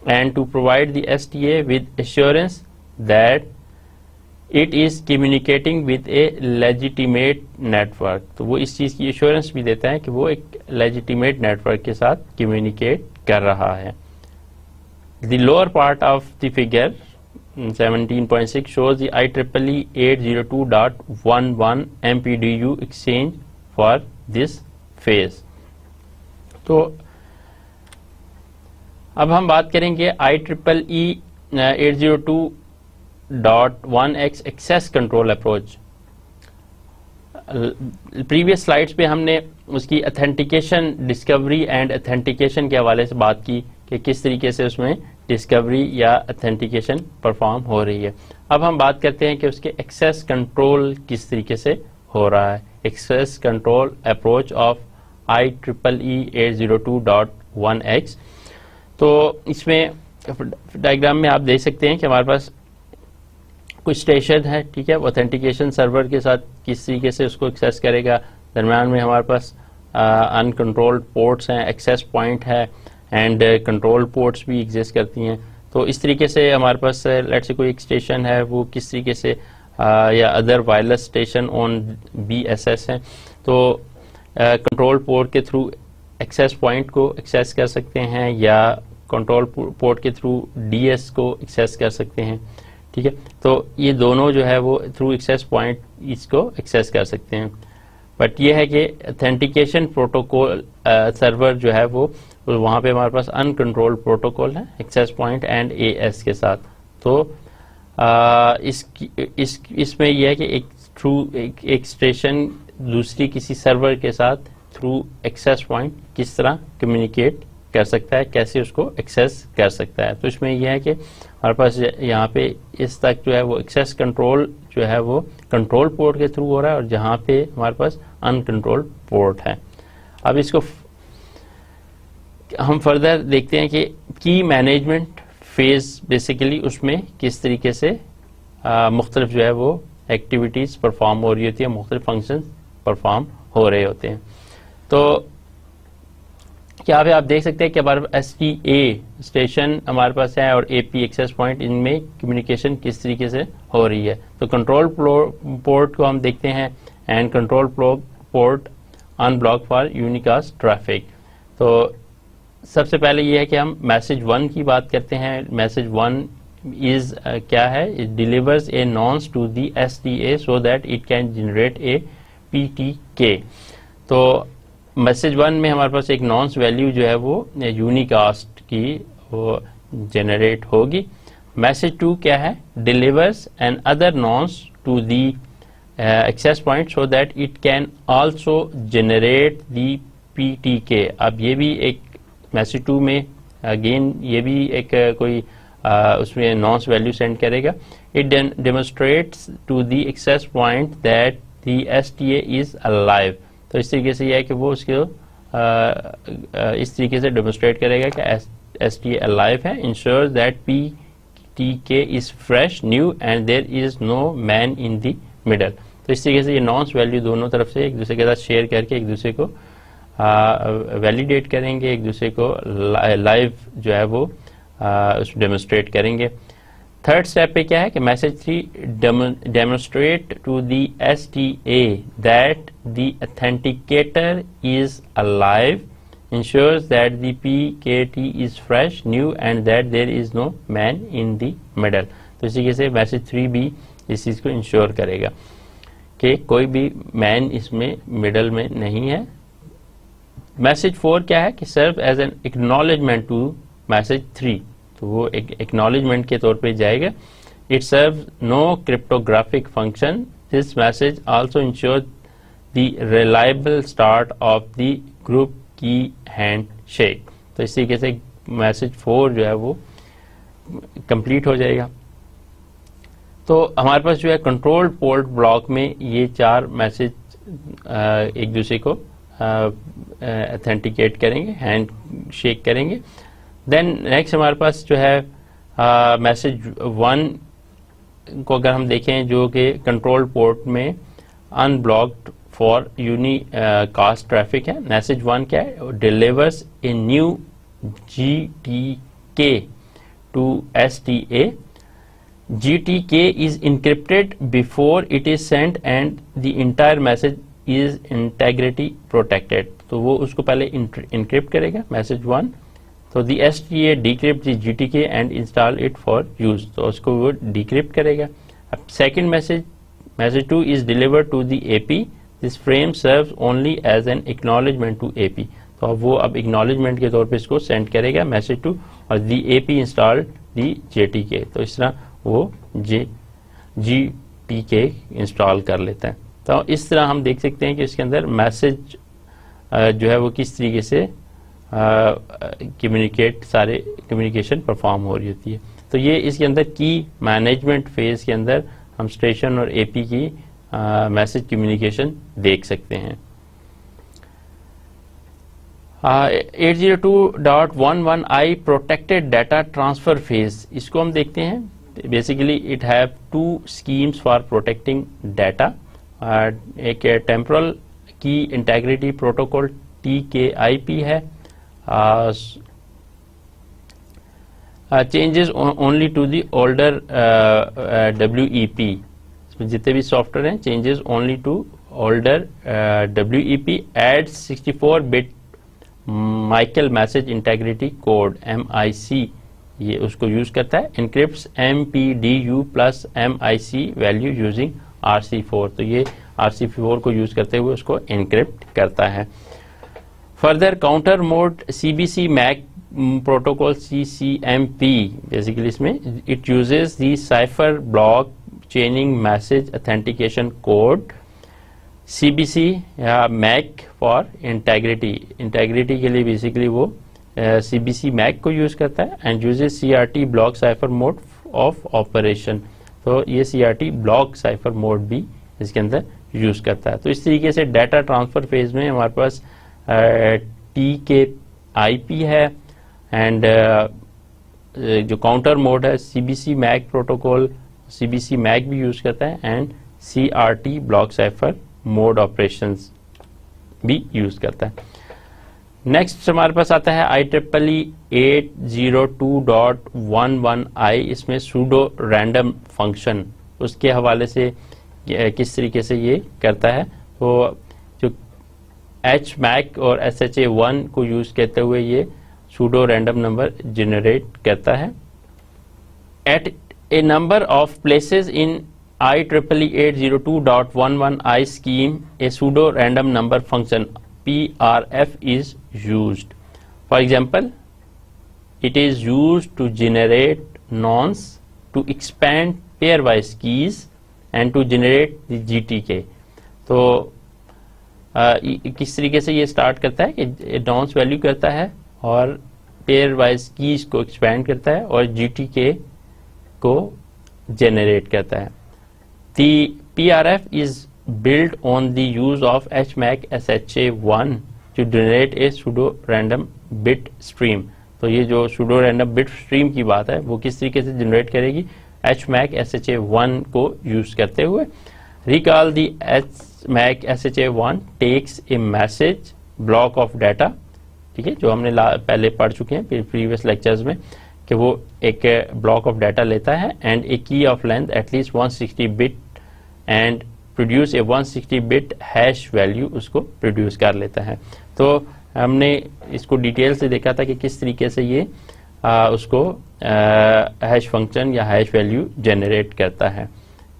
and to provide the STA with assurance that it is communicating with a legitimate network. तो वो इस चीज़ की एश्योरेंस भी देता है कि वो एक लेजिटिमेट नेटवर्क के साथ कम्युनिकेट कर रहा है. The lower part of the figure 17.6 shows the IEEE 802.11 MPDU exchange for this phase. तो अब हम बात करेंगे IEEE 802.1x access control approach. Previous slides पे हमने उसकी ऑथेंटिकेशन डिस्कवरी एंड ऑथेंटिकेशन के हवाले से बात की कि किस तरीके से उसमें डिस्कवरी या ऑथेंटिकेशन परफॉर्म हो रही है. अब हम बात करते हैं कि उसके एक्सेस कंट्रोल किस तरीके से हो रहा है. Access control approach of IEEE 802.1x. तो इसमें डायग्राम में आप देख सकते हैं कि हमारे पास कुछ स्टेशन है, ठीक है. ऑथेंटिकेशन सर्वर के साथ किस तरीके से उसको एक्सेस करेगा. दरम्यान में हमारे पास अनकंट्रोल्ड पोर्ट्स हैं, एक्सेस पॉइंट है एंड कंट्रोल पोर्ट्स भी एग्जिस्ट करती हैं. तो इस तरीके से हमारे पास लेट से कोई एक स्टेशन है वो किस तरीके से या other wireless station on BSS है तो कंट्रोल पोर्ट के थ्रू एक्सेस पॉइंट को एक्सेस कर सकते हैं या कंट्रोल पोर्ट के थ्रू DS को एक्सेस कर सकते हैं, ठीक है। तो ये दोनों जो है वो थ्रू एक्सेस पॉइंट इसको एक्सेस कर सकते हैं। बट ये है कि ऑथेंटिकेशन प्रोटोकॉल सर्वर जो है वो वहाँ पे हमारे पास अनकंट्रोल्ड प्रोटोकॉल है एक्सेस पॉइंट एंड एएस के साथ। तो इसमें यह है कि एक थ्रू एक स्टेशन दूसरी किसी सर्वर के साथ थ्रू एक्सेस पॉइंट किस तरह कम्युनिकेट कर सकता है, कैसे उसको एक्सेस कर सकता है। तो इसमें यह है कि हमारे पास यहाँ पे इस तक जो है वो एक्सेस कंट्रोल जो है वो कंट्रोल पोर्ट के थ्रू हो रहा है, और जहाँ पे हमारे पास अनकंट्रोल्ड पोर्ट है। अब इसको हम फर्दर देखते हैं कि की मैनेजमेंट फेज बेसिकली उसमें किस तरीके से मुख्तलिफ जो है वो एक्टिविटीज़ परफॉर्म हो रही होती है, मुख्तलिफ फंक्शन परफॉर्म हो रहे होते हैं। तो क्या आप देख सकते हैं कि हमारे STA स्टेशन हमारे पास है और AP एक्सेस पॉइंट, इनमें कम्युनिकेशन किस तरीके से हो रही है। तो कंट्रोल पोर्ट को हम देखते हैं and control port unblock for unicast traffic. तो सबसे पहले ये है कि हम मैसेज 1 की बात करते हैं। मैसेज 1 इज क्या है, it delivers a nonce to the STA so that it can generate a PTK। तो मैसेज 1 में हमारे पास एक नॉन्स वैल्यू जो है वो यूनिकास्ट की वो जनरेट होगी। मैसेज 2 क्या है, delivers another nonce to the access point so that it can also generate the PTK। अब ये भी एक मैसेज 2 में अगेन ये भी एक कोई उसमें नॉन्स वैल्यू सेंड करेगा। It demonstrates to the access point that the STA is alive. तो इस तरीके से यह है कि वो उसको इस तरीके से डेमोन्स्ट्रेट करेगा कि STA अलाइव है। Ensure that PTK is fresh new and there is no man in the middle. तो इस तरीके से ये नॉन्स वैल्यू दोनों तरफ से एक दूसरे के साथ शेयर करके एक दूसरे को वैलिडेट करेंगे, एक दूसरे को लाइव जो है वो उसको डेमोन्स्ट्रेट करेंगे। थर्ड स्टेप पे क्या है कि message 3 demonstrate to the STA that the authenticator is alive, ensures that the PKT is fresh new and that there is no man in the middle. तो इसी से मैसेज 3 भी इस चीज़ को इंश्योर करेगा कि कोई भी मैन इसमें मिडल में नहीं है। मैसेज 4 क्या है कि serve as an acknowledgement to message 3। तो वो एक एक्नॉलेजमेंट के तौर पे जाएगा। It serve no cryptographic function, this message also ensure the reliable start of the group key handshake. तो इस तरीके से मैसेज 4 जो है वो कंप्लीट हो जाएगा। तो हमारे पास जो है कंट्रोल पोर्ट ब्लॉक में ये 4 मैसेज एक दूसरे को ऑथेंटिकेट करेंगे, हैंड शेक करेंगे। देन नेक्स्ट हमारे पास जो है मैसेज 1 को अगर हम देखें जो कि कंट्रोल पोर्ट में अनब्लॉक्ड फॉर यूनिकास्ट ट्रैफिक है। मैसेज 1 क्या है, delivers a new GTK to STA। GTK is encrypted before it is sent and the entire message is integrity protected। तो वो उसको पहले इनक्रिप्ट करेगा मैसेज 1। तो the STA decrypt the GTK and install it for use। तो उसको वो डिक्रिप्ट करेगा। अब second message 2 is delivered to the AP। this frame serves only as an acknowledgement to AP। तो वो अब एक्नॉलेजमेंट के तौर पे इसको सेंड करेगा मैसेज 2 और the AP install the JTK। तो इस तरह वो GTK इंस्टॉल कर लेता है। तो इस तरह हम देख सकते हैं कि इसके अंदर मैसेज जो है वो किस तरीके से सारे कम्युनिकेशन परफॉर्म हो रही होती है। तो ये इसके अंदर की मैनेजमेंट फेज के अंदर हम स्टेशन और AP की मैसेज कम्युनिकेशन देख सकते हैं। 802.11i protected data transfer phase, इसको हम देखते हैं। Basically it have 2 schemes for protecting data. एक temporal key integrity protocol TKIP है। Changes only to the older WEP। जितने भी सॉफ्टवेयर हैं changes only to older WEP। Add 64 bit Michael message integrity code MIC ये उसको यूज करता है। Encrypts MPDU plus MIC value using RC4, तो ये RC4 को यूज करते हुए उसको इनक्रिप्ट करता है। Further counter mode CBC MAC protocol CCMP, basically इसमें it uses the cipher block chaining message authentication code, CBC या मैक फॉर इंटेग्रिटी के लिए बेसिकली वो CBC मैक को यूज करता है and uses CRT block cipher mode of operation, तो ये CRT ब्लॉक साइफर मोड भी इसके अंदर यूज करता है। तो इस तरीके से डाटा ट्रांसफर फेज में हमारे पास TKIP है एंड जो काउंटर मोड है CBC MAC protocol, CBC MAC भी यूज करता है and CRT block cipher mode operations भी यूज करता है। नेक्स्ट हमारे पास आता है IEEE 802.11i, इसमें सूडो रैंडम फंक्शन, उसके हवाले से किस तरीके से ये करता है। तो जो HMAC और SHA-1 को यूज करते हुए ये सूडो रैंडम नंबर जनरेट करता है। At a number of places in IEEE 802.11i scheme, a pseudo random number function PRF is used. For example, it is used to generate nonce, to expand pairwise keys and to generate the GTK. तो किस तरीके से ये स्टार्ट करता है कि नॉन्स वैल्यू करता है और पेयर वाइज कीज को एक्सपैंड करता है और GTK को जनरेट करता है। The PRF is built on the use of HMAC SHA-1 to generate a pseudo random bit stream. तो ये जो pseudo random bit stream की बात है वो किस तरीके से जनरेट करेगी, HMAC SHA-1 को यूज करते हुए। Recall the HMAC SHA-1 takes a message block of data, ठीक है, जो हमने पहले पढ़ चुके हैं प्रीवियस लेक्चर्स में कि वो एक ब्लॉक ऑफ डाटा लेता है एंड ए की of length at least 160 bit and produce a 160 bit hash value उसको प्रोड्यूस कर लेता है। तो हमने इसको डिटेल से देखा था कि किस तरीके से ये उसको हैश फंक्शन या हैश वैल्यू जनरेट करता है।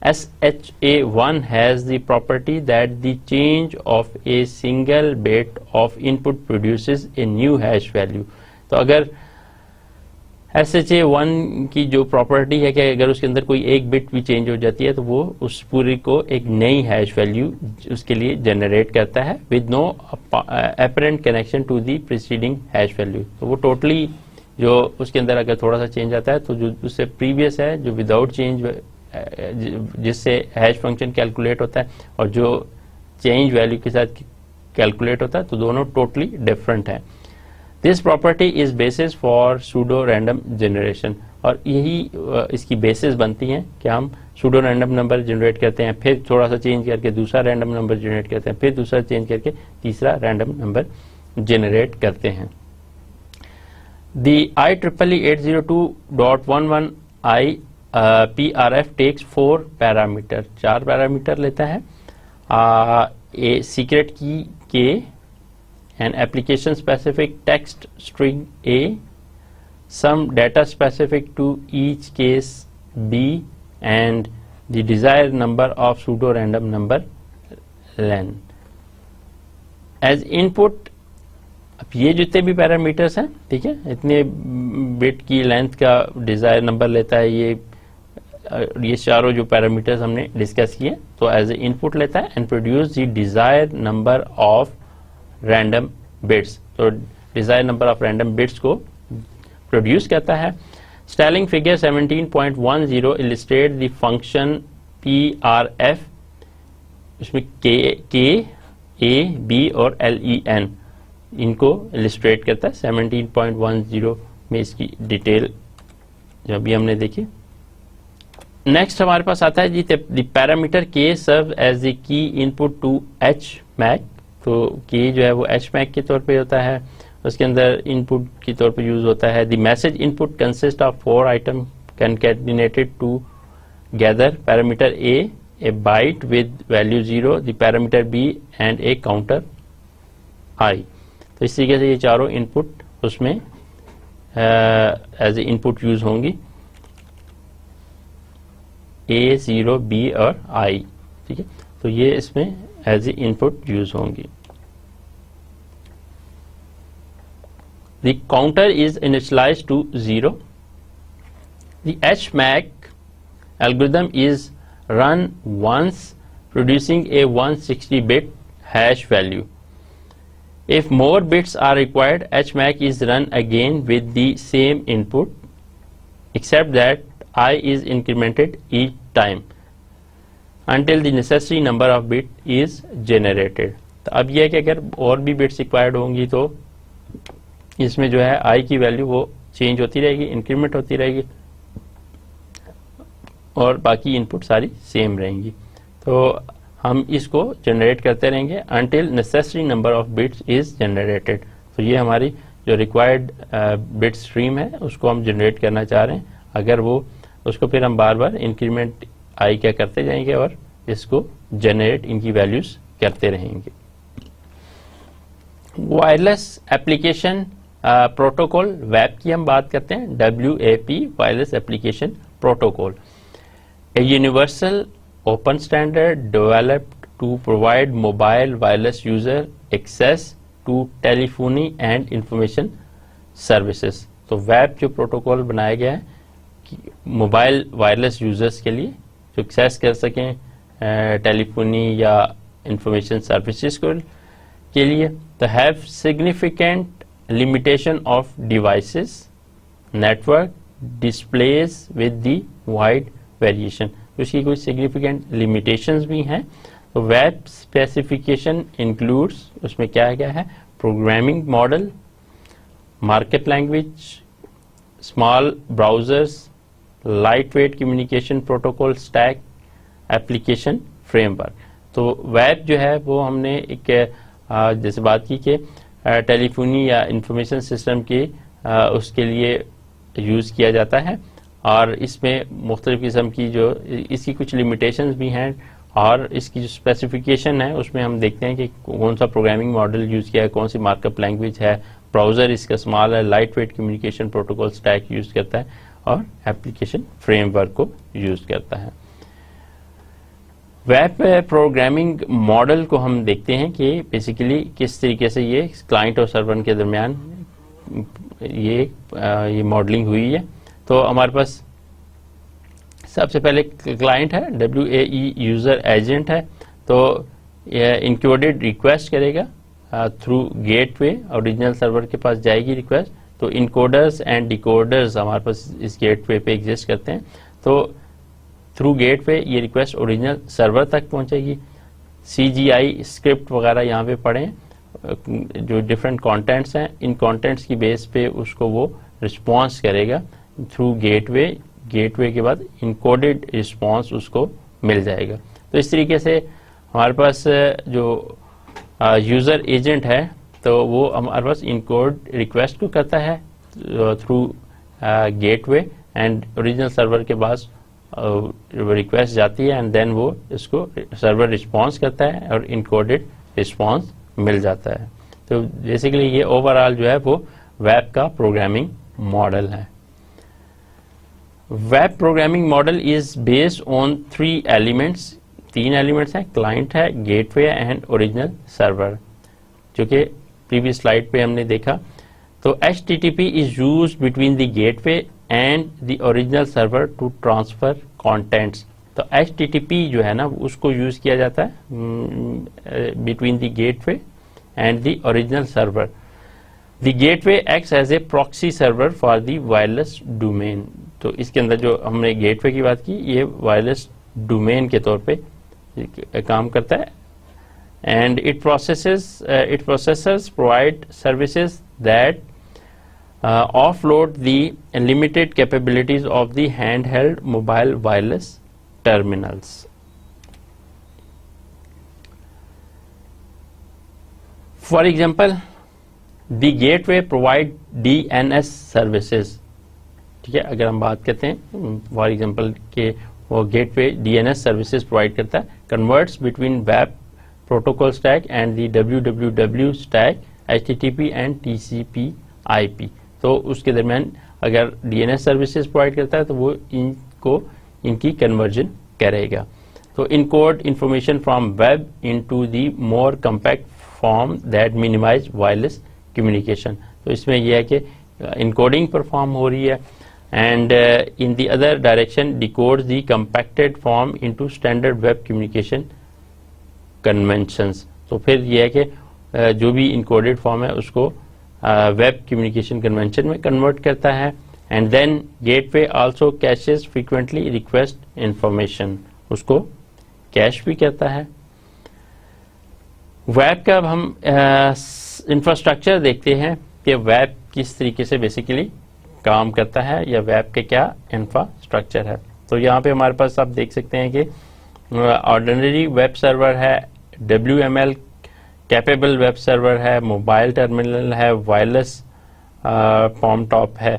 SHA-1 has the property that the change of a single bit of input produces a new hash value. तो अगर SHA-1 की जो प्रॉपर्टी है कि अगर उसके अंदर कोई एक बिट भी चेंज हो जाती है तो वो उस पूरी को एक नई हैश वैल्यू उसके लिए जनरेट करता है with no apparent connection to the preceding hash value. तो वो टोटली जो उसके अंदर अगर थोड़ा सा चेंज आता है तो जो उससे प्रीवियस है जो विदाउट चेंज जिससे हैश फंक्शन कैलकुलेट होता है और जो चेंज वैल्यू के साथ कैलकुलेट होता है तो दोनों टोटली डिफरेंट है। This property is basis for pseudo random generation, और यही इसकी बेसिस बनती है कि हम सूडो रैंडम नंबर जनरेट करते हैं, फिर थोड़ा सा चेंज करके दूसरा रैंडम नंबर जनरेट करते हैं, फिर दूसरा चेंज करके तीसरा रैंडम नंबर जनरेट करते हैं। The IEEE 802.11i PRF takes 4 parameter, 4 parameter लेता है, ए सीक्रेट की के, an application specific text string A, some data specific to each case B, and the desired number of pseudo random number len as input। अब ये जितने भी पैरामीटर्स हैं, ठीक है, इतने बिट की लेंथ का डिजायर नंबर लेता है, ये चारों जो पैरामीटर्स हमने डिस्कस किए, तो एज ए इनपुट लेता है and produce the desire number of random bits, तो desire number of random bits को प्रोड्यूस करता है। Stallings figure 17.10 illustrate the function PRF, उसमें K, A, B और LEN इनको इलिस्ट्रेट करता है। 17.10 में इसकी डिटेल जो अभी हमने देखी। नेक्स्ट हमारे पास आता है जी the parameter K serve as the key input to HMAC, तो K जो है वो HMAC के तौर पे होता है, उसके अंदर इनपुट के तौर पे यूज होता है। The message input consist of 4 item concatenated together, parameter A byte with value 0, the parameter B and a counter I। तो इस तरीके से ये चारों इनपुट उसमें एज ए इनपुट यूज होंगी, A, 0, B और I, ठीक है। तो ये इसमें एज ए इनपुट यूज होंगी। The counter is initialized to 0. The HMAC algorithm is run once, producing a 160-bit hash value. If more bits are required, HMAC is run again with the same input, except that I is incremented each time until the necessary number of bit is generated. तो अब यह है कि अगर और भी बिट्स रिक्वायर्ड होंगी तो इसमें जो है I की वैल्यू वो चेंज होती रहेगी, इंक्रीमेंट होती रहेगी और बाकी इनपुट सारी सेम रहेंगी। तो हम इसको जनरेट करते रहेंगे until necessary number of bits is generated। तो ये हमारी जो रिक्वायर्ड बिट स्ट्रीम है उसको हम जनरेट करना चाह रहे हैं। अगर वो उसको फिर हम बार बार इंक्रीमेंट I क्या करते जाएंगे और इसको जनरेट इनकी वैल्यूज करते रहेंगे। वायरलेस एप्लीकेशन प्रोटोकॉल, वेब की हम बात करते हैं, WAP wireless application protocol, a universal open standard developed to provide mobile wireless user access to telephony and information services। तो वेब जो प्रोटोकॉल बनाया गया है कि मोबाइल वायरलेस यूजर्स के लिए जो एक्सेस कर सकें टेलीफोनी या इंफॉर्मेशन सर्विसेज के लिए, तो have significant limitation of devices, network, displays with the wide variation. उसकी कुछ सिग्निफिकेंट लिमिटेशंस भी हैं। तो वेब स्पेसिफिकेशन इंक्लूड्स, उसमें क्या क्या है, programming model, markup language, small browsers, light weight communication protocol stack, application framework. तो वेब जो है वो हमने एक जैसे बात की कि टेलीफोनी या इंफॉर्मेशन सिस्टम की उसके लिए यूज़ किया जाता है और इसमें मुख्तलिफ किस्म की जो इसकी कुछ लिमिटेशंस भी हैं और इसकी जो स्पेसिफिकेशन है उसमें हम देखते हैं कि कौन सा प्रोग्रामिंग मॉडल यूज़ किया है, कौन सी मार्कअप लैंग्वेज है, ब्राउज़र इसका स्मॉल है, light weight communication protocol stack use करता है और एप्लीकेशन फ्रेमवर्क को यूज़ करता है। वेब प्रोग्रामिंग मॉडल को हम देखते हैं कि बेसिकली किस तरीके से ये क्लाइंट और सर्वर के दरमियान ये मॉडलिंग हुई है। तो हमारे पास सबसे पहले क्लाइंट है, WAE यूज़र एजेंट है। तो इनकोडेड रिक्वेस्ट करेगा थ्रू गेटवे, ओरिजिनल सर्वर के पास जाएगी रिक्वेस्ट। तो इनकोडर्स एंड डिकोडर्स हमारे पास इस गेटवे पे एग्जिस्ट करते हैं। तो थ्रू गेटवे ये रिक्वेस्ट ओरिजिनल सर्वर तक पहुंचेगी। CGI स्क्रिप्ट वगैरह यहाँ पे पढ़ें, जो डिफरेंट कंटेंट्स हैं, इन कंटेंट्स की बेस पे उसको वो रिस्पॉन्स करेगा थ्रू गेटवे। गेटवे के बाद इनकोडेड रिस्पॉन्स उसको मिल जाएगा। तो इस तरीके से हमारे पास जो यूज़र एजेंट है तो वो हमारे पास इनकोड रिक्वेस्ट को करता है through gateway and original server के पास रिक्वेस्ट जाती है एंड देन वो इसको सर्वर रिस्पॉन्स करता है और इनकोडेड रिस्पॉन्स मिल जाता है। तो बेसिकली ये ओवरऑल जो है वो वेब का प्रोग्रामिंग मॉडल है। Web programming model is based on 3 elements, 3 elements हैं, क्लाइंट है, गेटवे एंड ओरिजिनल सर्वर, जो कि प्रीवियस स्लाइड पे हमने देखा। तो HTTP is use between the gateway and the original server to transfer contents. तो HTTP जो है ना उसको यूज किया जाता है between the gateway and the original server. The gateway acts as a proxy server for the wireless domain. तो इसके अंदर जो हमने गेटवे की बात की, ये वायरलेस डोमेन के तौर पे काम करता है। And it processors provide services that offload the limited capabilities of the handheld mobile wireless terminals. For example, the gateway provide DNS services। ठीक है, अगर हम बात करते हैं फॉर एग्जाम्पल के वो गेटवे DNS सर्विसेज प्रोवाइड करता है, converts between web protocol stack and the WWW stack, HTTP and TCP/IP। तो उसके दरमियान अगर DNS सर्विसेज प्रोवाइड करता है तो वो इनकी कन्वर्जन करेगा। तो encode information from web into the more compact form that minimise wireless communication. तो इसमें यह है कि इनकोडिंग परफॉर्म हो रही है, and in the other direction डिकोड्स the compacted form into standard web communication conventions. तो फिर यह है कि जो भी इनकोडेड फॉर्म है उसको वेब कम्युनिकेशन कन्वेंशन में कन्वर्ट करता है। And then gateway also caches frequently request information, उसको कैश भी करता है। वेब का अब हम इंफ्रास्ट्रक्चर देखते हैं कि वेब किस तरीके से बेसिकली काम करता है या वेब के क्या इंफ्रास्ट्रक्चर है। तो यहाँ पे हमारे पास आप देख सकते हैं कि ऑर्डिनरी वेब सर्वर है, WML कैपेबल वेब सर्वर है, मोबाइल टर्मिनल है, वायरलेस पॉम टॉप है।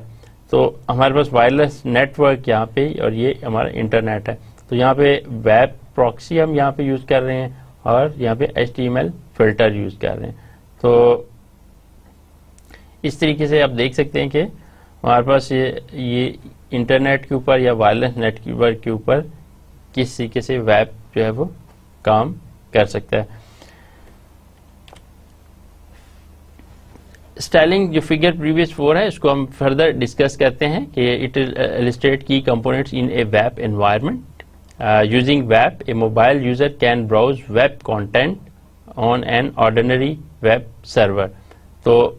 तो हमारे पास वायरलेस नेटवर्क यहाँ पे और ये हमारा इंटरनेट है। तो यहाँ पे वेब प्रॉक्सी हम यहाँ पे यूज कर रहे हैं और यहाँ पे HTML फिल्टर यूज कर रहे हैं। तो इस तरीके से आप देख सकते हैं कि हमारे पास ये इंटरनेट के ऊपर या वायरलेस नेटवर्क के ऊपर किस तरीके से वेब जो है वो काम कर सकता है। स्टाइलिंग जो फिगर प्रीवियस 4 है इसको हम फर्दर डिस्कस करते हैं कि it illustrate key components in a web environment. Using web a mobile user can browse web content on an ordinary web server. तो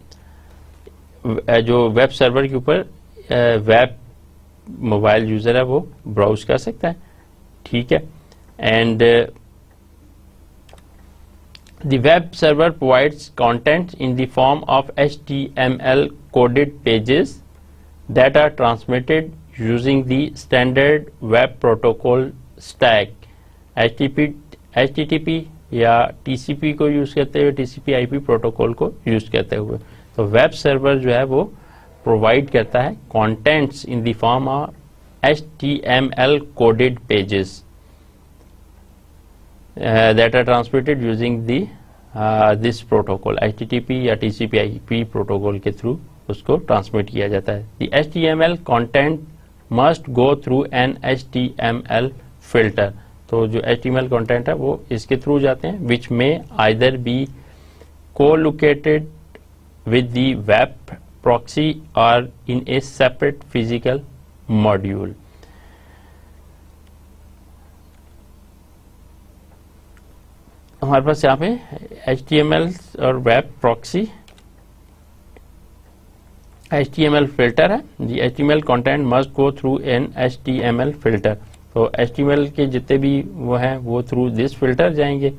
जो वेब सर्वर के ऊपर वेब मोबाइल यूजर है वो ब्राउज कर सकता है, ठीक है। And the web server provides content in the form of HTML coded pages that are transmitted using the standard web protocol stack HTTP या TCP को यूज करते हुए, TCP/IP प्रोटोकॉल को यूज करते हुए। तो वेब सर्वर जो है वो प्रोवाइड करता है contents in the form of HTML coded pages that are transmitted using the this protocol HTTP या TCP/IP प्रोटोकॉल के थ्रू उसको ट्रांसमिट किया जाता है। The HTML content must go through an HTML filter। तो जो HTML content है वो इसके थ्रू जाते हैं, which may either be co-located with the web proxy or in a separate physical module। हमारे पास यहाँ पे HTML और वेब प्रॉक्सी HTML फिल्टर है। The HTML content must go through an HTML filter। तो HTML के जितने भी वो हैं वो थ्रू दिस फिल्टर जाएंगे,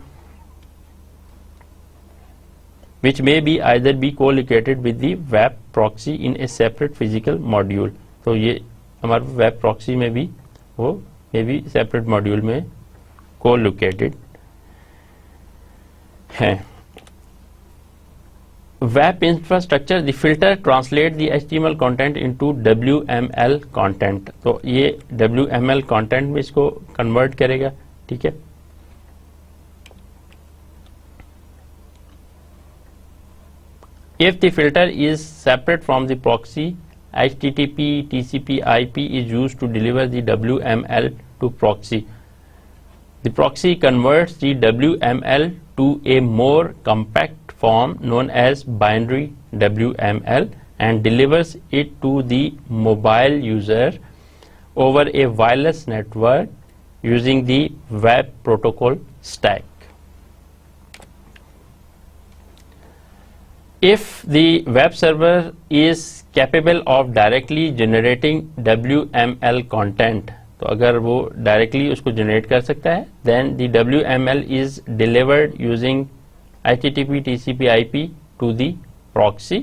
which may be either be co-located with the web proxy in a separate physical module। तो ये हमारे वेब प्रॉक्सी में भी वो मे बी सेपरेट मॉड्यूल में co-located है। Web infrastructure the filter translate the HTML content into WML content. तो ये WML कंटेंट में इसको कन्वर्ट करेगा, ठीक है। If the filter is separate from the proxy, HTTP, TCP/IP is used to deliver the WML to proxy. The proxy converts the WML to a more compact form known as binary WML and delivers it to the mobile user over a wireless network using the web protocol stack. If the web server is capable of directly generating WML content, तो अगर वो डायरेक्टली उसको जनरेट कर सकता है, then the WML is delivered using HTTP TCP/IP to the proxy,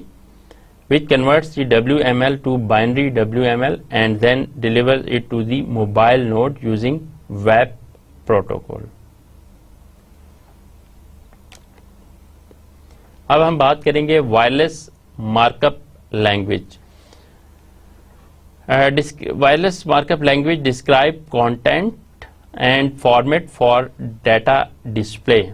which converts the WML to binary WML and then delivers it to the mobile node using web protocol। अब हम बात करेंगे wireless markup language. Wireless markup language describe content and format for data display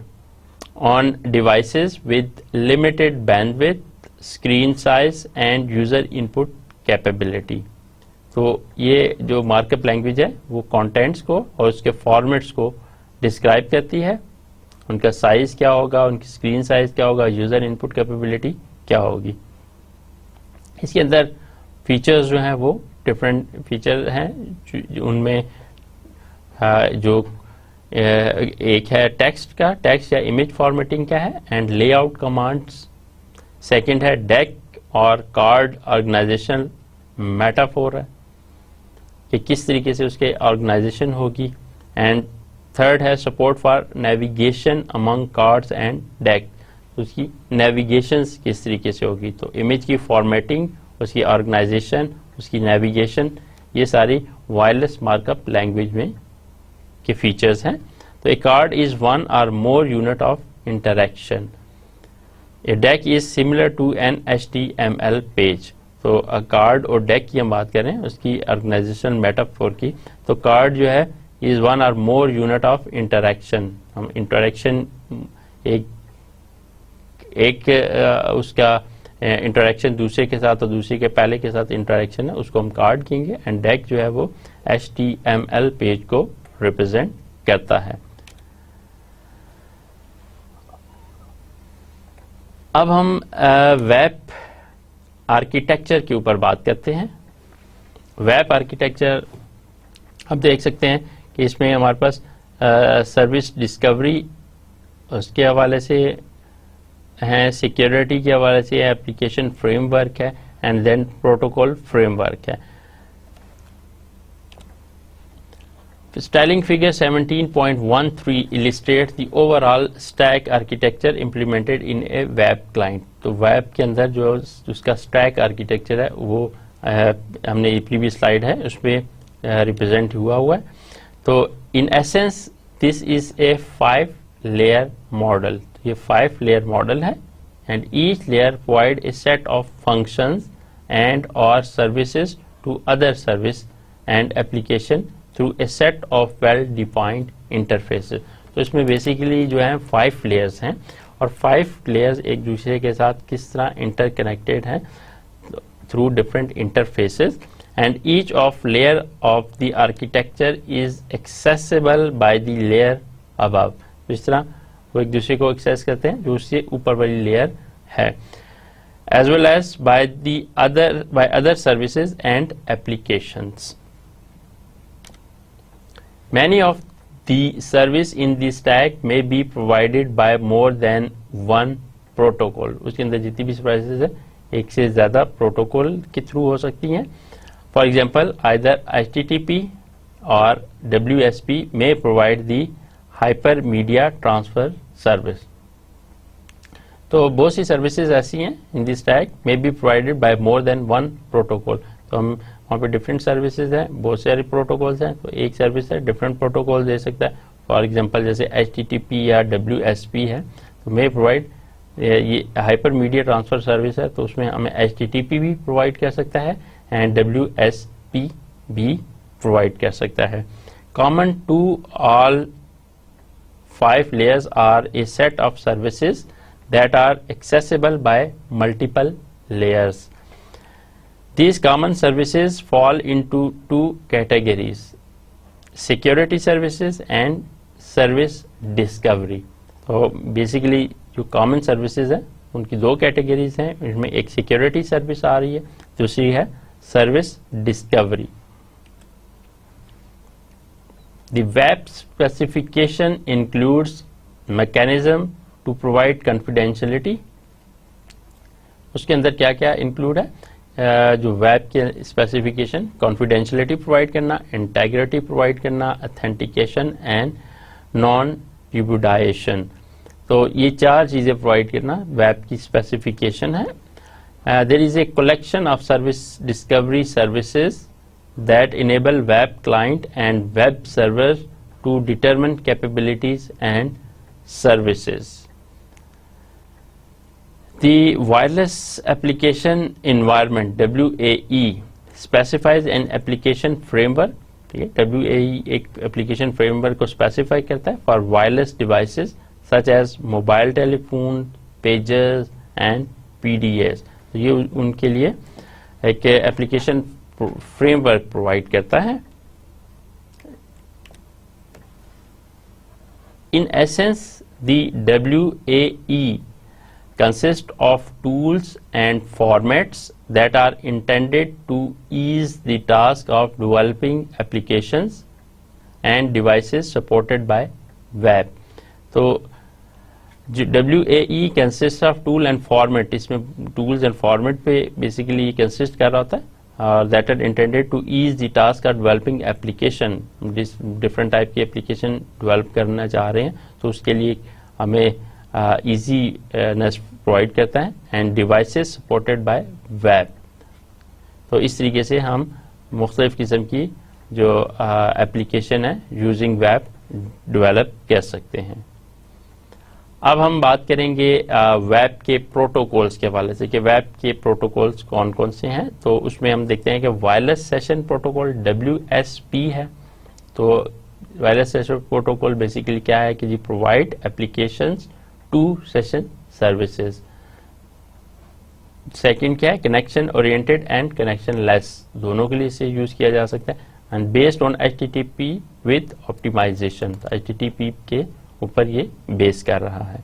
on devices with limited bandwidth screen size end user input capability. तो ये जो मार्कअप लैंग्वेज है वो कंटेंट्स को और उसके फॉर्मेट्स को डिस्क्राइब करती है, उनका साइज क्या होगा, उनकी स्क्रीन साइज क्या होगा, यूज़र इनपुट कैपेबिलिटी क्या होगी। इसके अंदर फीचर्स जो हैं वो डिफरेंट फीचर हैं, उनमें जो एक है टेक्स्ट या इमेज फॉर्मेटिंग क्या है एंड लेआउट कमांड्स। सेकंड है डेक और कार्ड ऑर्गेनाइजेशन मेटाफोर है कि किस तरीके से उसके ऑर्गेनाइजेशन होगी। एंड थर्ड है support for navigation among cards and deck, उसकी नेविगेशंस किस तरीके से होगी। तो इमेज की फॉर्मेटिंग, उसकी ऑर्गेनाइजेशन, उसकी नेविगेशन, ये सारी वायरलेस मार्कअप लैंग्वेज में के फीचर्स हैं। तो ए card is one or more unit of interaction. A deck is similar to an HTML page. तो कार्ड और डेक की हम बात करें उसकी ऑर्गेनाइजेशन मेटाफोर की, तो कार्ड जो है is one or more unit of interaction. हम इंटरेक्शन एक उसका इंटरेक्शन दूसरे के साथ और दूसरे के पहले के साथ इंटरेक्शन है, उसको हम कार्ड कहेंगे। एंड डेक जो है वो HTML पेज को रिप्रेजेंट करता है। अब हम वेब आर्किटेक्चर के ऊपर बात करते हैं। वेब आर्किटेक्चर अब देख सकते हैं कि इसमें हमारे पास सर्विस डिस्कवरी उसके हवाले से है, सिक्योरिटी के हवाले से एप्लीकेशन फ्रेमवर्क है एंड देन प्रोटोकॉल फ्रेमवर्क है। Stallings figure 17.13 illustrates the overall stack architecture implemented in a web client। तो वेब के अंदर जो उसका स्टैक आर्किटेक्चर है वो हमने प्रीवियस स्लाइड है उसमें रिप्रेजेंट हुआ है। तो in essence this is a 5 layer model. ये 5 लेयर मॉडल है and each layer provide a set of functions and और services to other service and application through a set of well defined interfaces. तो इसमें बेसिकली जो है 5 लेयर्स हैं और 5 लेयर्स एक दूसरे के साथ किस तरह इंटरकनेक्टेड हैं through different interfaces and each of layer of the architecture is accessible by the layer above. इस तरह वो एक दूसरे को एक्सेस करते हैं जो उससे ऊपर वाली लेयर है, as well as by other services and applications. Many of the service in the stack may be provided by more than one protocol। उसके अंदर जितनी भी सर्विसेज है एक से ज़्यादा प्रोटोकॉल के थ्रू हो सकती हैं। फॉर एग्जाम्पल either HTTP और WSP may provide the hypermedia transfer service। तो बहुत सी सर्विसेज ऐसी हैं इन दी stack may be provided by more than one protocol। तो हम वहाँ पे डिफरेंट सर्विसेज हैं, बहुत सारे प्रोटोकॉल्स हैं, तो एक सर्विस है डिफरेंट प्रोटोकॉल दे सकता है। फॉर एग्जांपल जैसे HTTP या WSP है तो मे प्रोवाइड ये हाइपर मीडिया ट्रांसफर सर्विस है तो उसमें हमें HTTP भी प्रोवाइड कर सकता है एंड WSP भी प्रोवाइड कर सकता है। Common to all 5 layers are a set of services that are accessible by multiple layers. These common services fall into 2 categories: security services and service discovery। तो बेसिकली जो कॉमन सर्विसेज हैं उनकी 2 कैटेगरीज हैं, इसमें एक सिक्योरिटी सर्विस आ रही है, दूसरी है service discovery. The web specification includes mechanism to provide confidentiality। उसके अंदर क्या क्या इंक्लूड है, जो वेब के स्पेसिफिकेशन, कॉन्फिडेंशियलिटी प्रोवाइड करना, इंटेग्रिटी प्रोवाइड करना, ऑथेंटिकेशन एंड नॉन रिप्यूडिएशन। तो ये 4 चीज़ें प्रोवाइड करना वेब की स्पेसिफिकेशन है। There is a collection of service discovery services that enable web client and web server to determine capabilities and services. The wireless application environment WAE specifies an application framework। ठीक है, WAE एक application framework को specify करता है for wireless devices such as mobile telephone, pagers and PDAs। तो ये उनके लिए एक एप्लीकेशन फ्रेमवर्क प्रोवाइड करता है। In essence, the WAE consists of tools and formats that are intended to ease the task of developing applications and devices supported by web. तो जो WAE consists of tool and format, इसमें tools and format पे basically consist कर रहा होता है, that are intended to ease the task of developing application, different type की application develop करना चाह रहे हैं तो उसके लिए हमें easiness provide करता है, and devices supported by web। तो इस तरीके से हम मुख्तलिफ किस्म की जो एप्लीकेशन है यूजिंग वेब डेवलप कर सकते हैं। अब हम बात करेंगे वेब के प्रोटोकॉल्स के हवाले से कि वेब के प्रोटोकॉल्स कौन कौन से हैं। तो उसमें हम देखते हैं कि वायरलेस सेशन प्रोटोकॉल WSP है। तो वायरलेस सेशन प्रोटोकॉल बेसिकली क्या है कि जी provide applications to session services. Second क्या है, connection oriented and connectionless, दोनों के लिए इसे यूज किया जा सकता है, and based on HTTP with optimization. HTTP के ऊपर ये बेस कर रहा है।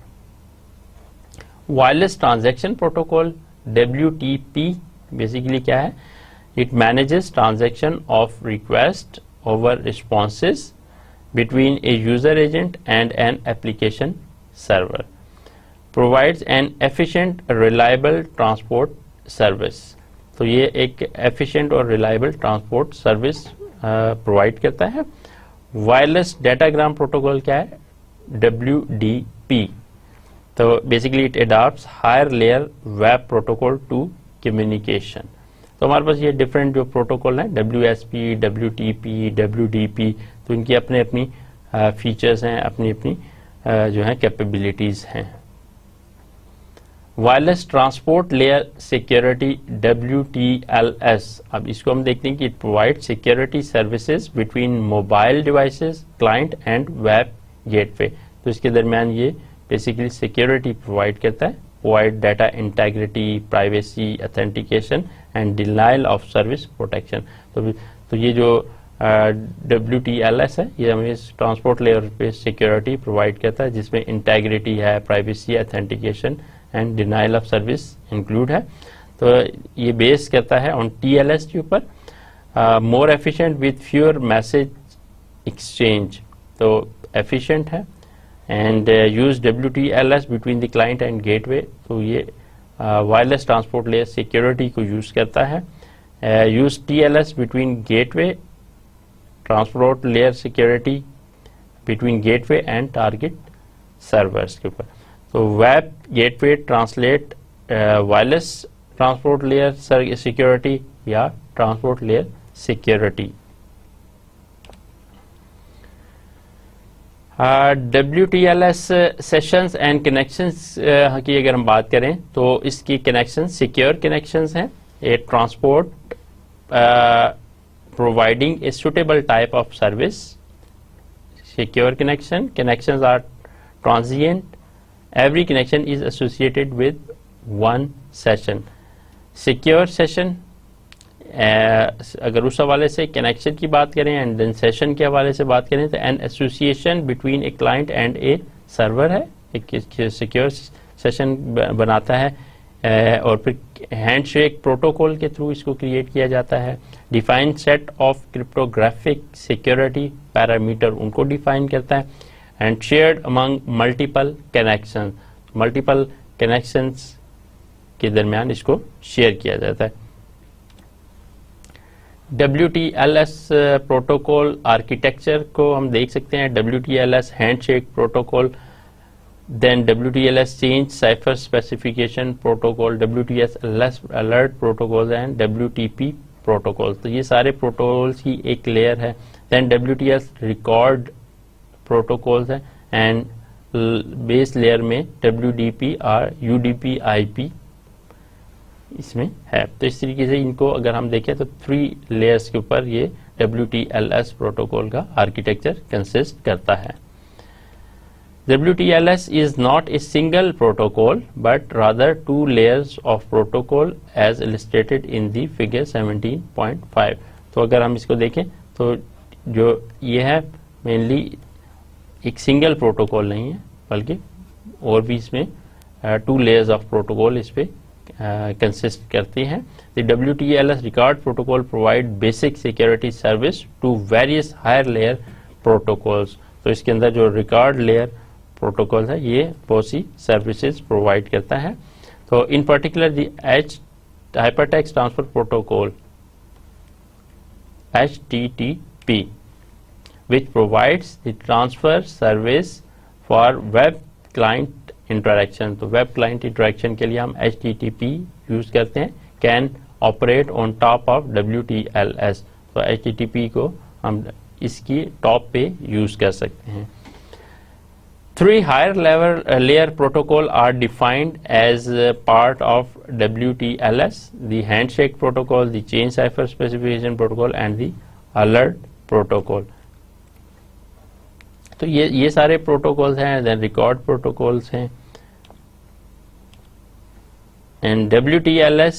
Wireless transaction protocol WTP basically क्या है, it manages transaction of request over responses between a user agent and an application server, provides an efficient reliable transport service. तो ये एक एफिशिएंट और रिलायबल ट्रांसपोर्ट सर्विस प्रोवाइड करता है। वायरलेस डाटाग्राम प्रोटोकॉल क्या है, WDP। तो basically it adopts higher layer web protocol to communication. तो हमारे पास ये डिफरेंट जो प्रोटोकॉल हैं WSP, WTP, WDP, तो इनकी अपने अपनी फीचर्स हैं, अपनी अपनी जो है कैपेबिलिटीज हैं। Wireless transport layer security WTLS, अब इसको हम देखते हैं कि it provide security services between mobile devices, client and web gateway. तो इसके दरमियान ये बेसिकली सिक्योरिटी प्रोवाइड करता है, provide data integrity, privacy, authentication and denial of service protection. तो ये जो WTLS है ये हमें ट्रांसपोर्ट लेयर पे सिक्योरिटी प्रोवाइड करता है, जिसमें इंटेग्रिटी है, privacy, authentication and denial of service include है। तो ये बेस करता है ऑन TLS के ऊपर, more efficient with fewer message exchange. तो एफिशिएंट है and use WTLS between the client and gateway. तो ये वायरलेस ट्रांसपोर्ट लेयर सिक्योरिटी को यूज करता है। Use TLS between gateway, transport layer security between gateway and target servers के ऊपर। तो web gateway translate wireless transport layer security या transport layer security. WTLS sessions and connections की अगर हम बात करें तो इसकी कनेक्शन सिक्योर कनेक्शंस हैं। A transport providing a suitable type of service. Secure connections are transient. Every connection is associated with one session. Secure session, अगर उस हवाले से कनेक्शन की बात करें एंड देन सेशन के हवाले से बात करें तो an association between a client and A server है, एक सिक्योर सेशन बनाता है और फिर हैंडशेक प्रोटोकॉल के थ्रू इसको क्रिएट किया जाता है। Defined set of cryptographic security parameter उनको डिफाइन करता है and shared among multiple connections के दरमियान इसको शेयर किया जाता है। WTLS प्रोटोकॉल आर्किटेक्चर को हम देख सकते हैं। WTLS handshake protocol, then WTLS change cipher specification protocol, WTLS alert protocol and WTP protocol. तो ये सारे प्रोटोकॉल्स की एक लेयर है। देन WTLS रिकॉर्ड प्रोटोकॉल्स है एंड बेस लेयर में WDP और UDP IP इसमें है। तो इस तरीके से इनको अगर हम देखें तो 3 लेयर्स के ऊपर ये WTLS प्रोटोकॉल का आर्किटेक्चर कंसिस्ट करता है। WTLS is not a single protocol but rather two layers of protocol as illustrated in the figure 17.5. तो अगर हम इसको देखें तो जो ये है मेनली एक सिंगल प्रोटोकॉल नहीं है बल्कि और भी इसमें टू लेयर्स ऑफ प्रोटोकॉल इस पे कंसिस्ट करती हैं. The WTLS record protocol provide basic security service to various higher layer protocols. तो इसके अंदर जो रिकॉर्ड लेयर प्रोटोकॉल है ये बहुत सी सर्विसेज प्रोवाइड करता है. तो इन particular the hypertext transfer protocol HTTP which provides the transfer service for web client interaction. तो web client interaction के लिए हम HTTP यूज करते हैं. can operate on top of WTLS. तो HTTP को हम इसकी टॉप पे यूज कर सकते हैं. Three higher layer protocol are defined as part of WTLS: the handshake protocol, the chain cipher specification protocol, and the alert protocol. तो ये सारे प्रोटोकॉल्स हैं. देन रिकॉर्ड प्रोटोकॉल्स हैं. and WTLS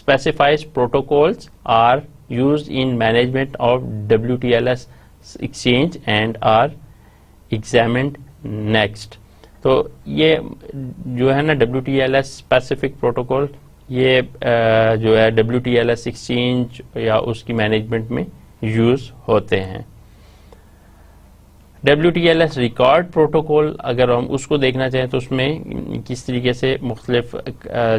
specifies protocols are used in management of WTLS exchange and are examined next. तो ये जो है ना WTLS स्पेसिफिक प्रोटोकॉल ये जो है WTLS एक्सचेंज या उसकी मैनेजमेंट में यूज होते हैं. WTLS रिकॉर्ड प्रोटोकॉल अगर हम उसको देखना चाहें तो उसमें किस तरीके से मुख्तलिफ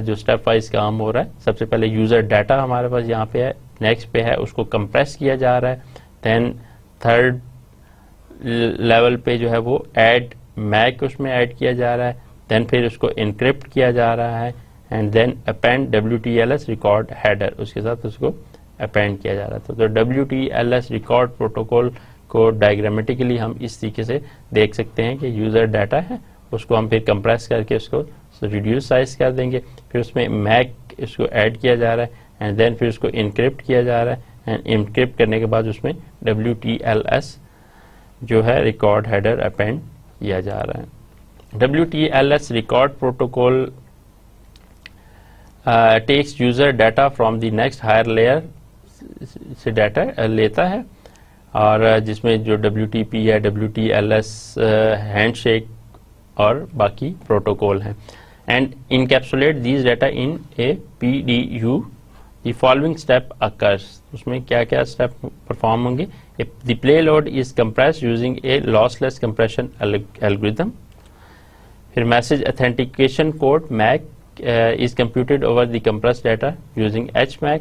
जो स्टेप वाइज काम हो रहा है. सबसे पहले यूज़र डाटा हमारे पास यहाँ पे है, नेक्स्ट पे है उसको कंप्रेस किया जा रहा है. देन थर्ड लेवल पे जो है वो ऐड मैक उसमें ऐड किया जा रहा है. देन फिर उसको इनक्रिप्ट किया जा रहा है and then append WTLS record header उसके साथ उसको अपेंड किया जा रहा है. तो WTLS रिकॉर्ड प्रोटोकॉल को डायग्रामेटिकली हम इस तरीके से देख सकते हैं कि यूज़र डाटा है उसको हम फिर कंप्रेस करके उसको रिड्यूस साइज कर देंगे. फिर उसमें मैक इसको ऐड किया जा रहा है एंड देन फिर उसको इनक्रिप्ट किया जा रहा है एंड इनक्रिप्ट करने के बाद उसमें WTLS जो है रिकॉर्ड हेडर अपेंड किया जा रहा है. WTLS record protocol takes user data from the next higher layer से डाटा लेता है और जिसमें जो WTP है WTLS हैंडशेक और बाकी प्रोटोकॉल हैं and encapsulate these data in a PDU. The following step occurs. उसमें क्या क्या स्टेप परफॉर्म होंगे. The payload is compressed using a lossless compression algorithm. फिर message authentication code MAC is computed over the compressed data using HMAC.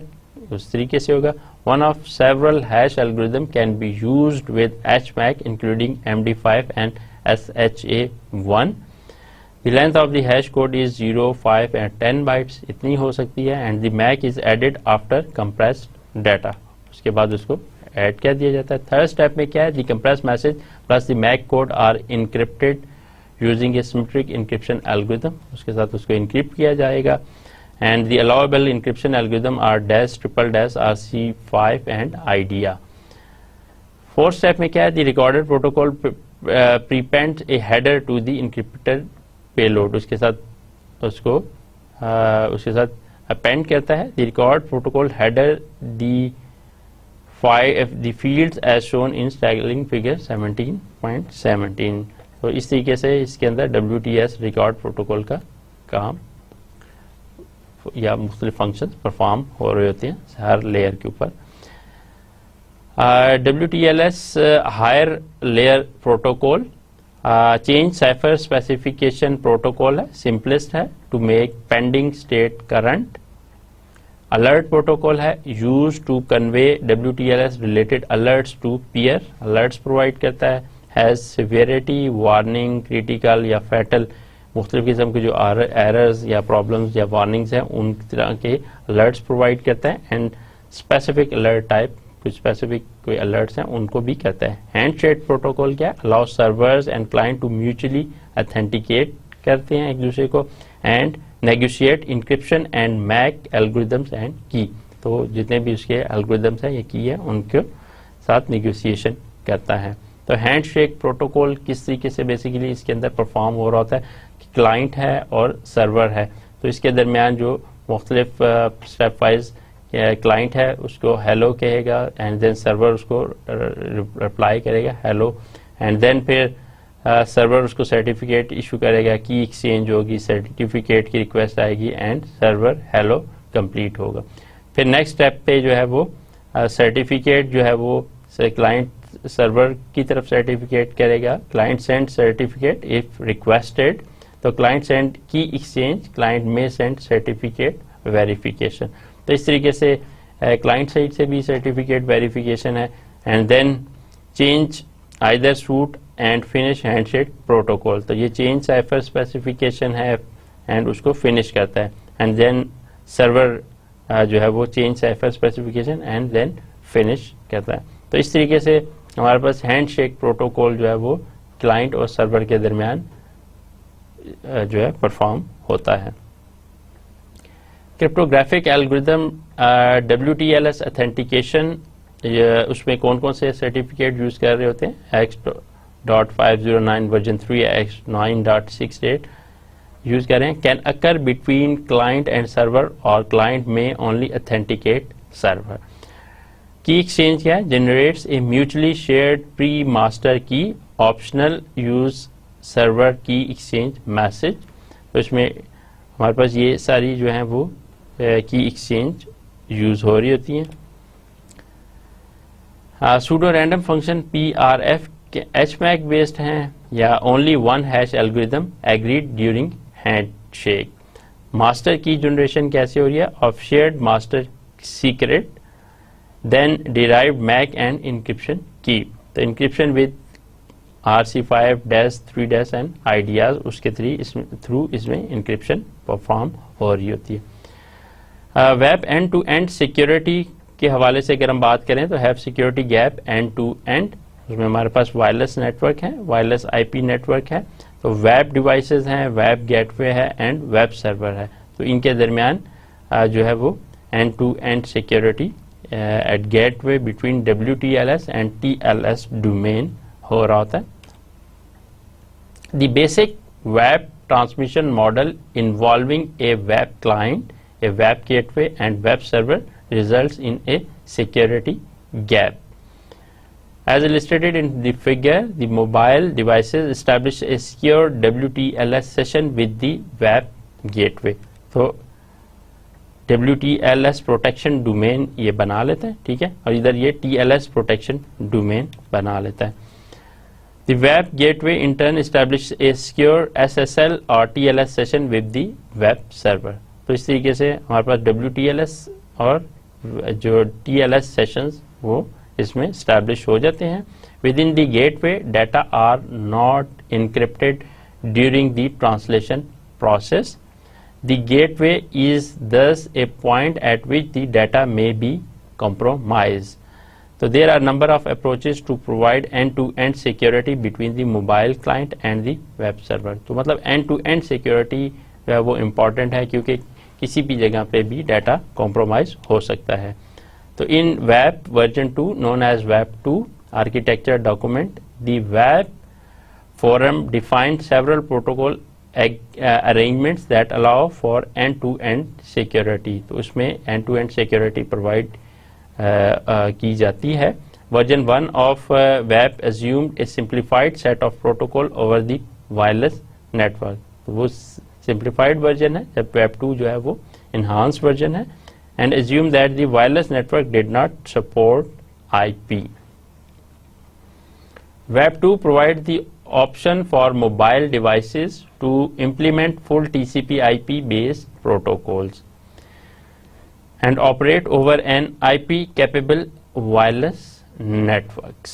उस तरीके से होगा. One of several hash algorithm can be used with HMAC including MD5 and SHA-1. The length of the hash code is 0, 5 and 10 bytes इतनी हो सकती है and the MAC is added after compressed data. उसके बाद उसको ऐड कर दिया जाता है. थर्ड स्टेप में क्या है. The compressed message plus the MAC code are encrypted using a symmetric encryption algorithm. उसके साथ उसको encrypt किया जाएगा. And the allowable encryption algorithm are dash, triple dash, RC5 and IDEA. Fourth step में क्या है. The recorded protocol prepends a header to the encrypted payload. उसके साथ append करता है. The record protocol header the fields as shown in styling figure 17.17. तो इस तरीके से इसके अंदर WTS रिकॉर्ड प्रोटोकॉल का काम या मुख्तलिफ फंक्शन परफॉर्म हो रहे होते हैं हर लेयर के ऊपर. WTLS higher layer protocol change cipher specification protocol है. सिंपलेस्ट है to make pending state current. Alert protocol है use to convey WTLS related alerts to peer. Alerts provide करता है. हैज सिवियरिटी वार्निंग क्रिटिकल या फैटल मुख्तलिफ किस्म के जो एरर्स या प्रॉब्लम्स या वार्निंग्स हैं उन तरह के अलर्ट्स प्रोवाइड करता है. एंड स्पेसिफिक अलर्ट टाइप कुछ स्पेसिफिक कोई अलर्ट्स हैं उनको भी करता है. हैंडशेक प्रोटोकॉल क्या है. Allow servers and client to mutually authenticate करते हैं एक दूसरे को and negotiate encryption and MAC algorithms and key. तो जितने भी उसके एल्गोरिथम्स हैं या की है उनके साथ नेगोशिएशन करता है. तो हैंडशेक प्रोटोकॉल किस तरीके से बेसिकली इसके अंदर परफॉर्म हो रहा होता है कि क्लाइंट है और सर्वर है, तो इसके दरमियान जो मुख्तलिफ स्टेप वाइज क्लाइंट है उसको हेलो कहेगा एंड देन सर्वर उसको रिप्लाई करेगा हेलो, एंड देन फिर सर्वर उसको सर्टिफिकेट इशू करेगा, की एक्सचेंज होगी, सर्टिफिकेट की रिक्वेस्ट आएगी एंड सर्वर हेलो कंप्लीट होगा। फिर नेक्स्ट स्टेप पे जो है वो सर्टिफिकेट जो है वो क्लाइंट सर्वर की तरफ सर्टिफिकेट करेगा, client send certificate if requested, तो client send key exchange, client में सेंड सर्टिफिकेट वेरिफिकेशन। तो इस तरीके से क्लाइंट साइड से भी सर्टिफिकेट वेरिफिकेशन है, and then change either suite and finish handshake protocol, तो ये चेंज साइफर स्पेसिफिकेशन है एंड उसको फिनिश करता है, एंड देन सर्वर जो है वो change cipher specification and then finish करता है। तो इस तरीके से हमारे पास हैंडशेक प्रोटोकॉल जो है वो क्लाइंट और सर्वर के दरमियान जो है परफॉर्म होता है। क्रिप्टोग्राफिक एल्गोरिथम WTLS ऑथेंटिकेशन, उसमें कौन कौन से सर्टिफिकेट यूज कर रहे होते हैं, X.509 वर्जन 3 X9.68 यूज कर रहे हैं। Can occur between client and server और क्लाइंट में ओनली ऑथेंटिकेट सर्वर। की एक्सचेंज क्या है, जनरेट्स ए म्यूचुअली शेयर्ड प्री मास्टर की ऑप्शनल यूज सर्वर की एक्सचेंज मैसेज, तो इसमें हमारे पास ये सारी जो है वो की एक्सचेंज यूज हो रही होती हैं। सूडो रैंडम फंक्शन PRF के HMAC बेस्ड हैं या only one hash algorithm agreed during handshake. Master key generation कैसे हो रही है, of shared master secret then derived MAC and encryption key, तो encryption with RC5-3- and ideas उसके थ्रू इसमें इंक्रिप्शन परफॉर्म हो रही होती है। Web end to end security के हवाले से अगर हम बात करें तो have security gap end to and, उसमें हमारे पास वायरलेस नेटवर्क है, वायरलेस IP नेटवर्क है, तो वेब डिवाइसेस हैं, वेब गेटवे है एंड वेब सर्वर है, तो इनके दरमियान जो है वो end to end security at gateway between WTLS and TLS domain हो रहा होता है। The basic web transmission model involving a web client, a web gateway and web server results in a security gap. As illustrated in the figure, the mobile devices establish a secure WTLS session with the web gateway. तो WTLS प्रोटेक्शन डोमेन ये बना लेते हैं, ठीक है, और इधर ये TLS प्रोटेक्शन डोमेन बना लेता है। The web gateway in turn establish a secure SSL और TLS session with the web server. तो इस तरीके से हमारे पास WTLS और जो TLS सेशंस वो इसमें स्टैब्लिश हो जाते हैं। Within the gateway data are not encrypted during the translation process. The gateway is thus a point at which the data may be compromised. So there are number of approaches to provide end-to-end security between the mobile client and the web server. तो मतलब end-to-end security जो है वो इम्पॉर्टेंट है क्योंकि किसी भी जगह पे भी डाटा कॉम्प्रोमाइज हो सकता है। तो in web version 2 known as web 2 architecture document the web forum defined several protocol arrangements that allow for end to end security, तो उसमें end to end security provide की जाती है। Version 1 of web assumed a simplified set of protocol over the wireless network, तो वो सिंप्लीफाइड वर्जन है, जब वेब 2 जो है वो इनहांस वर्जन है। And assume that the wireless network did not support IP. Web 2 provides the option for mobile devices to implement full TCP/IP based protocols and operate over an IP capable wireless networks.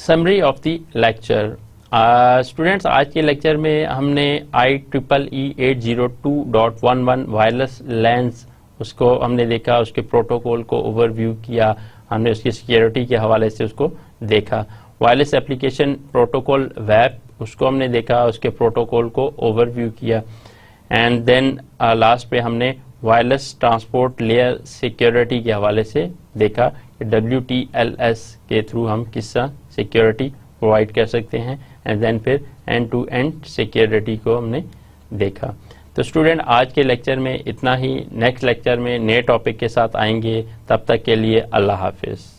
Summary of the lecture. Students आज के लेक्चर में हमने IEEE 802.11 वायरलेस लैन्स उसको हमने देखा, उसके प्रोटोकॉल को ओवरव्यू किया, हमने उसकी सिक्योरिटी के हवाले से उसको देखा। वायरलेस एप्लीकेशन प्रोटोकॉल वेब उसको हमने देखा, उसके प्रोटोकॉल को ओवरव्यू किया। एंड देन लास्ट पे हमने वायरलेस ट्रांसपोर्ट लेयर सिक्योरिटी के हवाले से देखा WTLS के थ्रू हम किस सिक्योरिटी प्रोवाइड कर सकते हैं, एंड देन फिर एंड टू एंड सिक्योरिटी को हमने देखा। तो स्टूडेंट आज के लेक्चर में इतना ही। नेक्स्ट लेक्चर में नए टॉपिक के साथ आएंगे, तब तक के लिए अल्लाह हाफिज़।